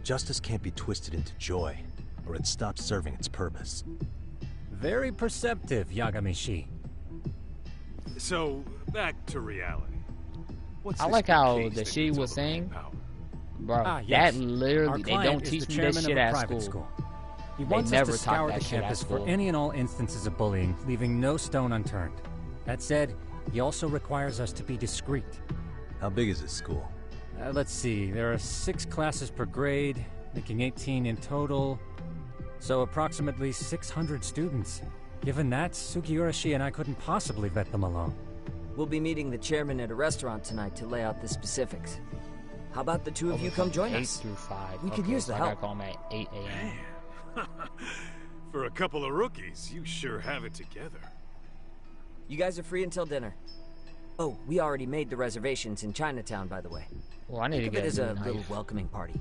Justice can't be twisted into joy, or it stops serving its purpose. Very perceptive, Yagami-shi. So, back to reality. What's I this like how case the that she needs was overgrown saying, power? bro, Yes. that literally, Our they client don't is teach the me this chairman shit of a at private school. He They wants us never to talk scour that the shit at campus for school. any and all instances of bullying, leaving no stone unturned. That said, he also requires us to be discreet. How big is this school? Let's see, there are 6 classes per grade, making 18 in total. So approximately 600 students. Given that, Sugiurashi and I couldn't possibly vet them alone. We'll be meeting the chairman at a restaurant tonight to lay out the specifics. How about the two of you come join 8 us? through 5. We could Okay, use so the I help. gotta call him at 8 a.m. For a couple of rookies, you sure have it together. You guys are free until dinner. Oh, we already made the reservations in Chinatown, by the way. Well, I need Think to of it get as a a new little knife. welcoming party.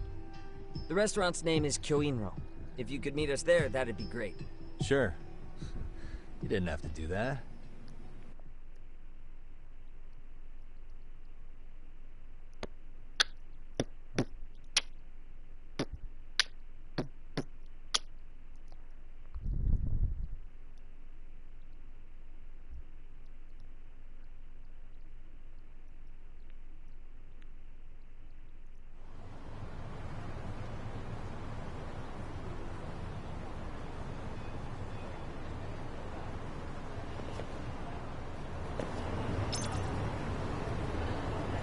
The restaurant's name is Kyoinro. If you could meet us there, that'd be great. Sure. You didn't have to do that.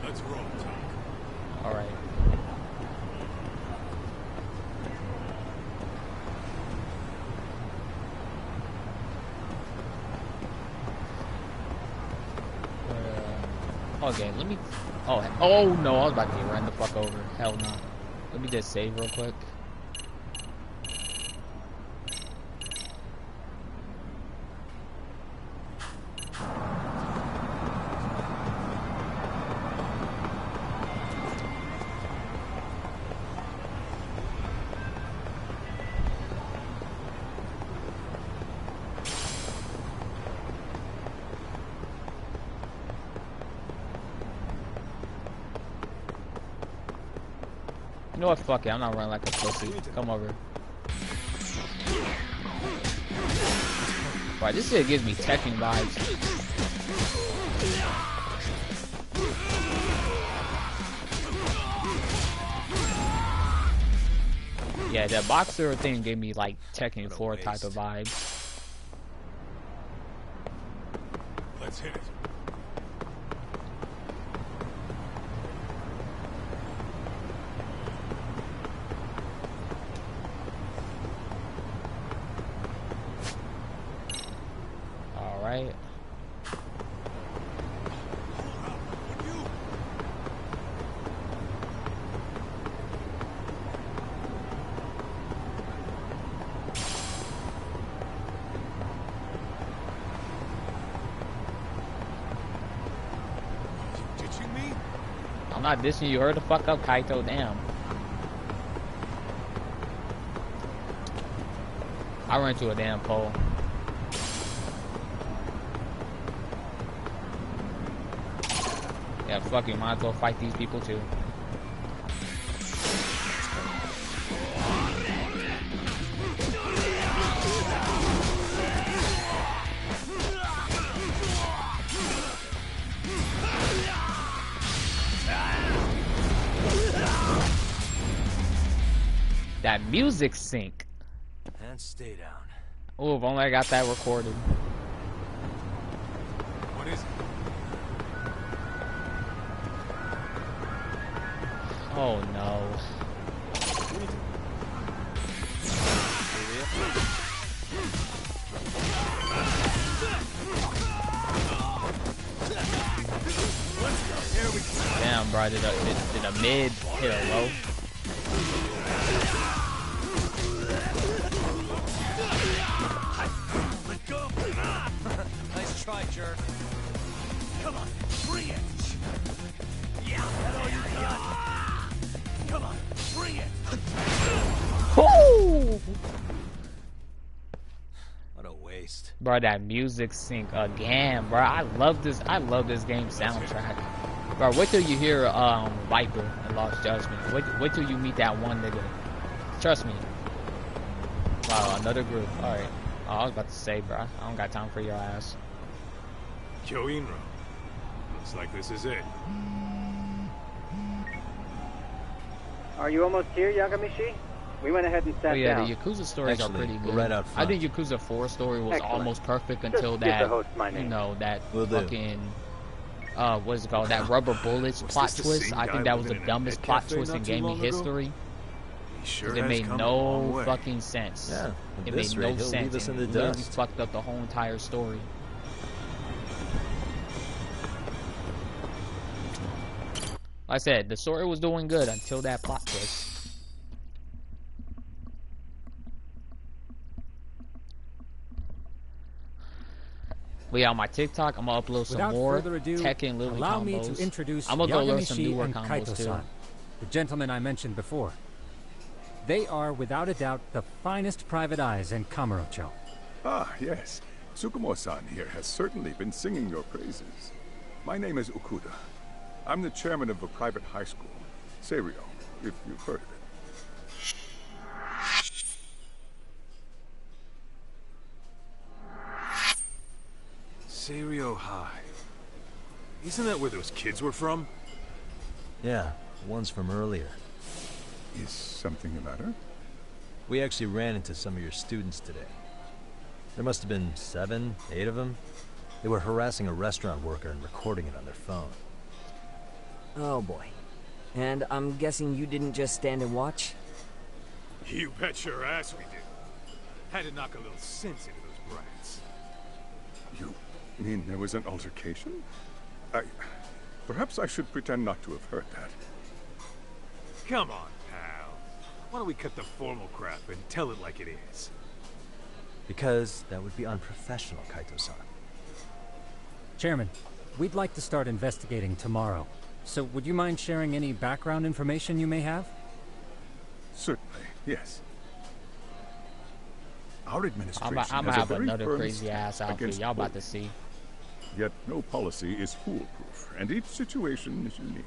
Let's roll, Tom. All right. Okay, let me. Oh no! I was about to get run the fuck over. Hell no. Let me just save real quick. You know what? Fuck it. I'm not running like a pussy. Come over. Right, this shit gives me Tekken vibes. Yeah, that boxer thing gave me like Tekken 4 type of vibes. Let's hit it. Alright. Ditching me? I'm not dissing you. Hurry the fuck up, Kaito. Damn. I ran into a damn pole. Yeah, fucking might as well fight these people too. That music sync. And stay down. Oh, if only I got that recorded. What is it? Oh no. Damn, bro, did a mid hit a low? Nice try, jerk. Come on, bring it. Yeah, that all you got. Come on, bring it. Woo! What a waste. Bro, that music sync again, bro. I love this game soundtrack. Bro, wait till you hear Viper and Lost Judgment. Wait till you meet that one nigga. Trust me. Wow, another group. Alright. Oh, I was about to say, bro. I don't got time for your ass. Kyoinro. Looks like this is it. Are you almost here, Yagamishi? We went ahead and sat down. The Yakuza stories are pretty good. right out I front. think Yakuza 4 story was Excellent. almost perfect Just until give the that, host my name. you know, that Will do. fucking, what is it called? That rubber bullets plot this the twist. same I guy think that was the living in a dumbest net plot cafe twist in not too gaming long ago? history. He sure It has made come a long no way. fucking sense. Yeah, at It this made rate, no he'll sense. leave us in the It literally dust. fucked up the whole entire story. Like I said, the story was doing good until that plot twist. But yeah, on my TikTok, I'm gonna upload some Without more further ado, Tekken Lily allow combos. me to introduce I'm gonna go learn some Yagami-shi newer and combos too. Kaito-san, the gentlemen I mentioned before. They are, without a doubt, the finest private eyes in Kamurocho. Ah, yes. Tsukumo-san here has certainly been singing your praises. My name is Okuda. I'm the chairman of a private high school, Seiryo, if you've heard of it. Seiryo High. Isn't that where those kids were from? Yeah, the ones from earlier. Is something the matter? We actually ran into some of your students today. There must have been 7, 8 of them. They were harassing a restaurant worker and recording it on their phone. Oh boy. And I'm guessing you didn't just stand and watch? You bet your ass we did. Had to knock a little sense into those brats. You mean there was an altercation? Perhaps I should pretend not to have heard that. Come on, pal. Why don't we cut the formal crap and tell it like it is? Because that would be unprofessional, Kaito-san. Chairman, we'd like to start investigating tomorrow. So would you mind sharing any background information you may have? Certainly, yes. Our administration I'm has gonna a have very another firm crazy ass stance outfit. against Y'all about to bullying. see. Yet no policy is foolproof, and each situation is unique.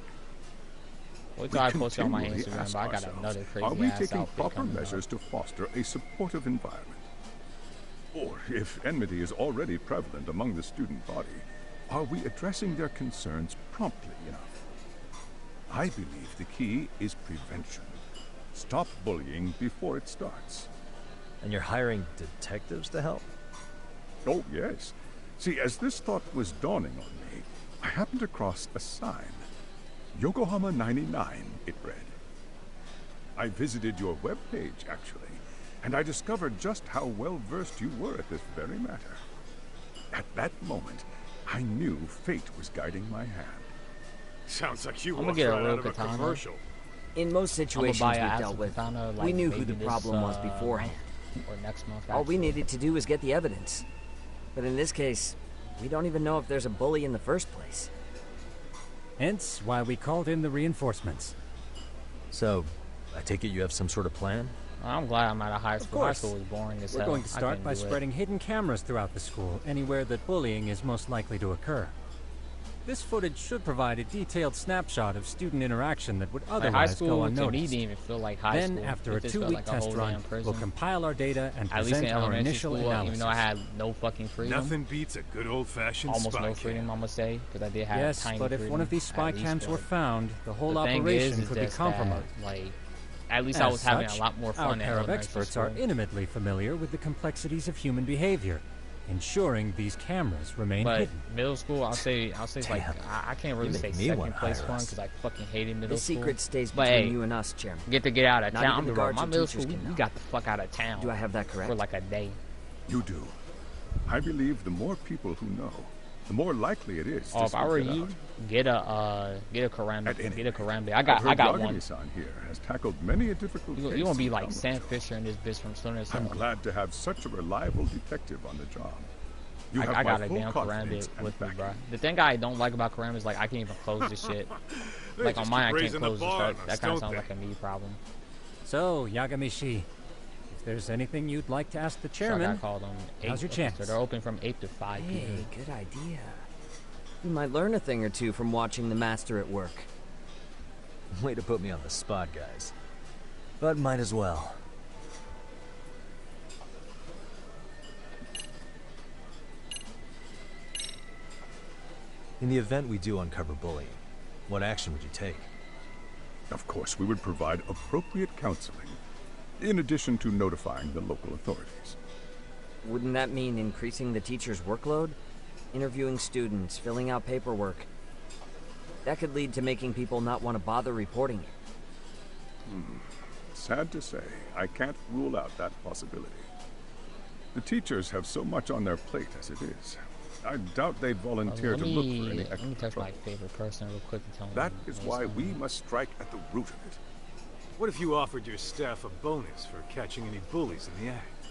Wait till I post it on my continually Instagram, ask but I got ourselves, another crazy are we ass taking outfit proper coming measures to foster a supportive environment? Or, if enmity is already prevalent among the student body, are we addressing their concerns promptly enough? I believe the key is prevention. Stop bullying before it starts. And you're hiring detectives to help? Oh, yes. See, as this thought was dawning on me, I happened across a sign. Yokohama 99, it read. I visited your webpage, actually, and I discovered just how well-versed you were at this very matter. At that moment, I knew fate was guiding my hand. Sounds like you I'm gonna walked get a right real out of a katana. commercial. In most situations buy we've a dealt with, katana, we like, knew who maybe the this, problem was beforehand. Or next month. All we actually. needed to do was get the evidence. But in this case, we don't even know if there's a bully in the first place. Hence why we called in the reinforcements. So, I take it you have some sort of plan? I'm glad I'm out of high school. High course. school was boring as We're hell. going to I start couldn't by do it. spreading hidden cameras throughout the school, anywhere that bullying is most likely to occur. This footage should provide a detailed snapshot of student interaction that would Like, otherwise high go school to me unnoticed. didn't even feel like high Then, school. after It a just felt 2-week like a test whole run, damn prison. we'll compile our data and At least present in our elementary initial school, analysis. even though I had no fucking freedom. Nothing beats a good old-fashioned Almost spy no cam. freedom, I'm gonna say, because I did have Yes, tiny but if freedom, one of these spy at least, cams were but found, the whole the thing operation is could be just that, compromised. like, at least I As was having a such, lot more fun our at pair of elementary experts are school. intimately familiar with the complexities of human behavior, ensuring these cameras remain But hidden. middle school, I'll say it's like I can't really You say make me second wanna place hire one us. because I fucking hated middle The school. secret stays But between hey, you and us, Chairman. get to get out of Not town. even I'm the the guards my and middle teachers school, can we know. got the fuck out of town. Do I have that correct? For like a day. You do. I believe the more people who know, the more likely it is. Oh, to if I were sneak it you, out. get a karambe. Get a karambe. I I've got heard one. Yagami-san here has tackled many a difficult case. You gonna be in like Kamurocho. Sam Fisher and this bitch from Splinter Cell. I'm glad to have such a reliable detective on the job. You have I my got a full damn confidence karambe and with me, backing. bro. The thing I don't like about karambe is like I can't even close this shit. They Like on just mine, I keep can't raising the close this. bar That, on us, that kind of don't sounds they? like a me problem. So, Yagami-shi, if there's anything you'd like to ask the So I chairman, got called on 8. now's your chance. So they're open from 8 to 5 Hey, p.m. good idea. You might learn a thing or two from watching the master at work. Way to put me on the spot, guys. But might as well. In the event we do uncover bullying, what action would you take? Of course, we would provide appropriate counseling. in addition to notifying the local authorities. Wouldn't that mean increasing the teacher's workload? Interviewing students, filling out paperwork. That could lead to making people not want to bother reporting it. Sad to say, I can't rule out that possibility. The teachers have so much on their plate as it is. I doubt they'd volunteer to look for any extra Let me touch trouble. my favorite person real quick and tell That him is why we must strike at the root of it. What if you offered your staff a bonus for catching any bullies in the act?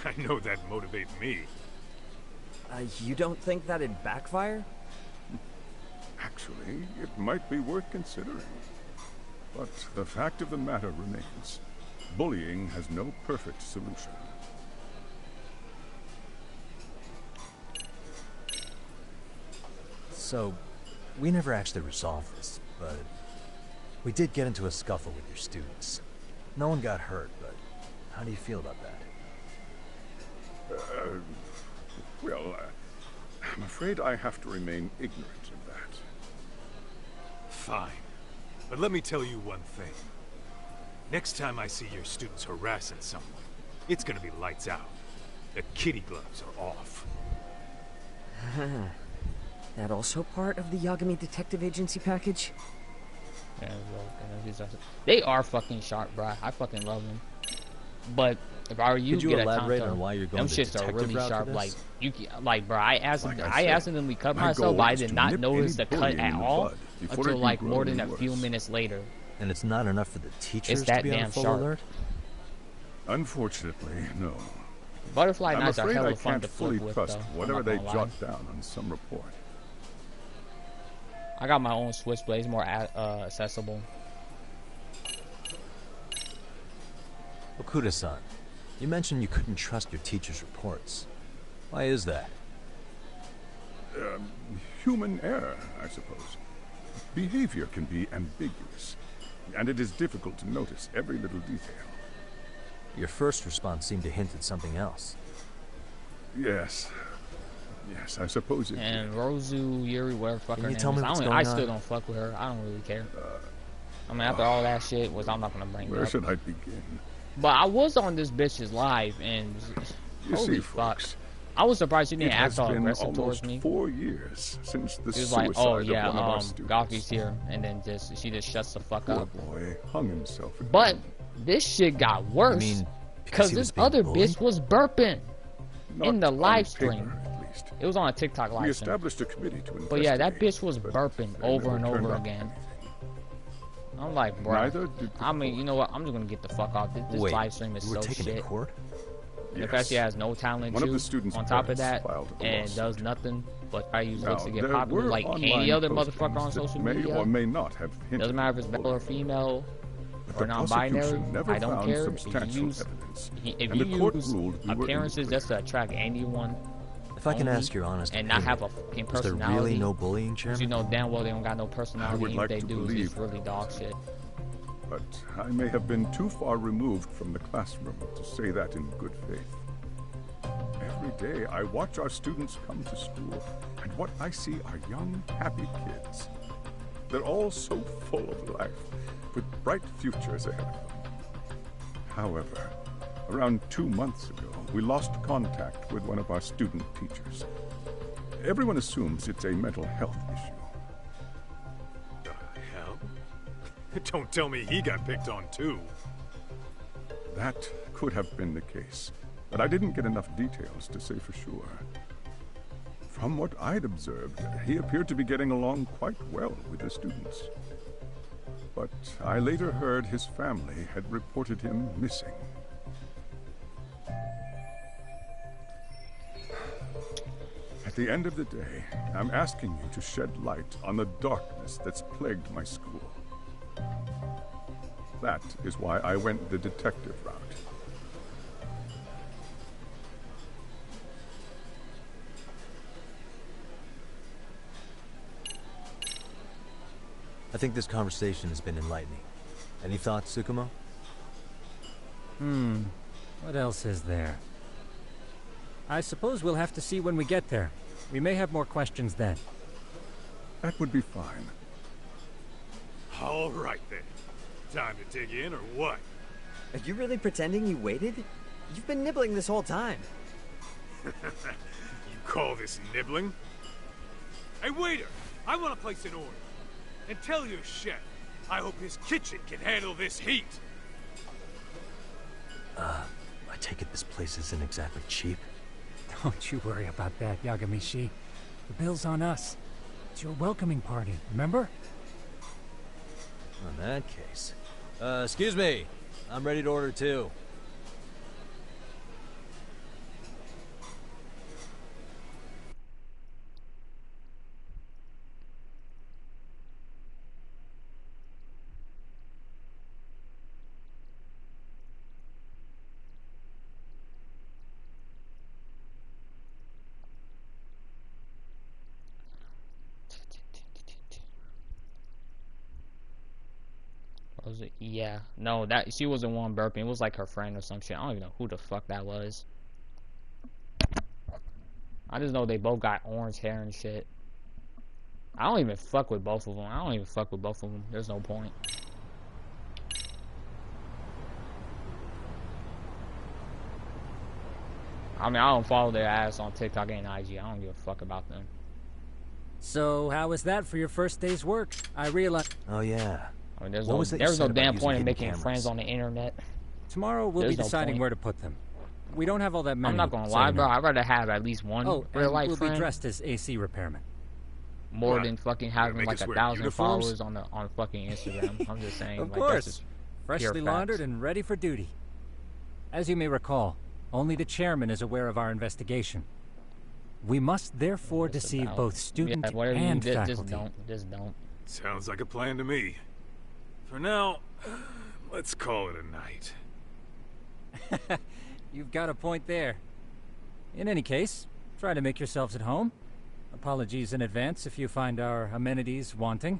I know that'd motivate me. You don't think that'd backfire? Actually, it might be worth considering. But the fact of the matter remains, bullying has no perfect solution. So, we never actually resolved this, but we did get into a scuffle with your students. No one got hurt, but how do you feel about that? I'm afraid I have to remain ignorant of that. Fine. But let me tell you one thing. Next time I see your students harassing someone, it's gonna be lights out. The kitty gloves are off. That also part of the Yagami Detective Agency package? Yeah, well, they are fucking sharp, bruh. I fucking love them. But if I were you, Could you get elaborate a on why you're going them the shits are detective really route for sharp. this? Like bruh, I asked them, Like I said, accidentally cut my myself, goal but I is did to not nip notice any the cut bullying at in the all bud before until it like can more grow than a any few worse. minutes later. And it's not enough for the teachers that to be on damn full sharp. alert? Unfortunately, no. Butterfly I'm knights are afraid hella I fun can't to fully flip with, trust though. I'm whatever not they gonna lie. jot down on some report. I got my own switchblade, it's more accessible. Okuda-san, you mentioned you couldn't trust your teacher's reports. Why is that? Human error, I suppose. Behavior can be ambiguous, and it is difficult to notice every little detail. Your first response seemed to hint at something else. Yes. Yes, I suppose it And did. Rozu, Yuri, whatever fuck Can her you name tell me is. what's I going still on? don't fuck with her. I don't really care. I mean, after all that shit, I'm not gonna bring it Where up. should I begin? But I was on this bitch's live, and You holy see, fuck. folks, I was surprised she didn't it act has all been aggressive towards almost me. 4 years since the She was suicide like, oh of yeah, one of our students. Gxthie's here, and then she just shuts the fuck Poor up. boy hung himself. Again. But this shit got worse. You mean because he was this being other bullied? bitch was burping in the Not live on stream. paper, at least. It was on a TikTok We live stream. established a committee to investigate. But yeah, that bitch was but burping they over and never turned over up again. anything. I'm like, bro. Neither did I mean, you know what? I'm just gonna get the fuck off. This Wait, live stream is you were so taken to shit. court? And the fact she has no talent One of too, the students' on top of parents that, filed a and lawsuit. does nothing but try to use Now, looks to get there popular were like any online other postings motherfucker on that social may media. or may not have hinted Doesn't matter if it's at male or bullying. female But or the non-binary. prosecution never I don't found care. If you substantial use, evidence, if and you the court use ruled we were in the appearances just to attract anyone, If I can only, ask your honest and not opinion, have a fucking is there personality, really no bullying, 'cause Chairman? you know damn well they don't got no personality. would And like they to do is believe just really dog shit. But I may have been too far removed from the classroom to say that in good faith. Every day I watch our students come to school, and what I see are young, happy kids. They're all so full of life, with bright futures ahead of them. However, around 2 months ago, we lost contact with one of our student teachers. Everyone assumes it's a mental health issue. The hell? Don't tell me he got picked on too. That could have been the case, but I didn't get enough details to say for sure. From what I'd observed, he appeared to be getting along quite well with the students. But I later heard his family had reported him missing. At the end of the day, I'm asking you to shed light on the darkness that's plagued my school. That is why I went the detective route. I think this conversation has been enlightening. Any thoughts, Tsukumo? What else is there? I suppose we'll have to see when we get there. We may have more questions then. That would be fine. All right then. Time to dig in or what? Are you really pretending you waited? You've been nibbling this whole time. You call this nibbling? Hey, waiter! I want to place an order. And tell your chef, I hope his kitchen can handle this heat. I take it this place isn't exactly cheap. Don't you worry about that, Yagami-shi. The bill's on us. It's your welcoming party, remember? In that case. Excuse me. I'm ready to order too. Was it? Yeah. No, that she wasn't one burping. It was like her friend or some shit. I don't even know who the fuck that was. I just know they both got orange hair and shit. I don't even fuck with both of them. There's no point. I mean, I don't follow their ass on TikTok and IG. I don't give a fuck about them. So, how was that for your first day's work? I realized... Oh, yeah. I mean, there's no damn point in making friends on the internet. Tomorrow we'll be deciding where to put them. We don't have all that many. I'm not gonna lie, bro. I'd rather have at least one real life friend. We'll be dressed as AC repairmen. More than fucking having like 1,000 followers on fucking Instagram. I'm just saying. Of like, course. Freshly laundered and ready for duty. As you may recall, only the chairman is aware of our investigation. We must therefore deceive both student and faculty. Just don't. Sounds like a plan to me. For now, let's call it a night. You've got a point there. In any case, try to make yourselves at home. Apologies in advance if you find our amenities wanting.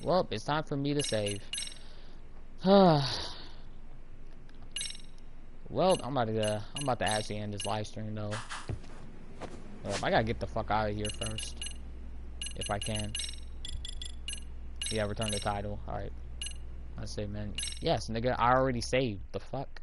Well, it's time for me to save. Well, I'm about to actually end this live stream though. I gotta get the fuck out of here first, if I can. Yeah, return the title. All right. I say, man. Yes, nigga. I already saved. The fuck.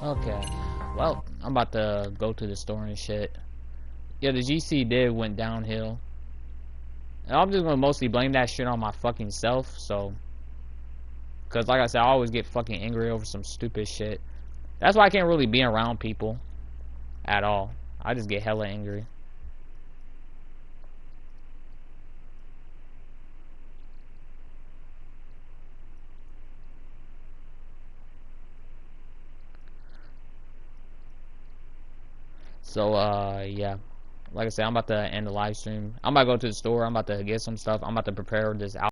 Okay, well, I'm about to go to the store and shit. Yeah, the GC did went downhill. And I'm just gonna mostly blame that shit on my fucking self, so. Cause like I said, I always get fucking angry over some stupid shit. That's why I can't really be around people at all. I just get hella angry. So, yeah. Like I said, I'm about to end the live stream. I'm about to go to the store. I'm about to get some stuff. I'm about to prepare this out.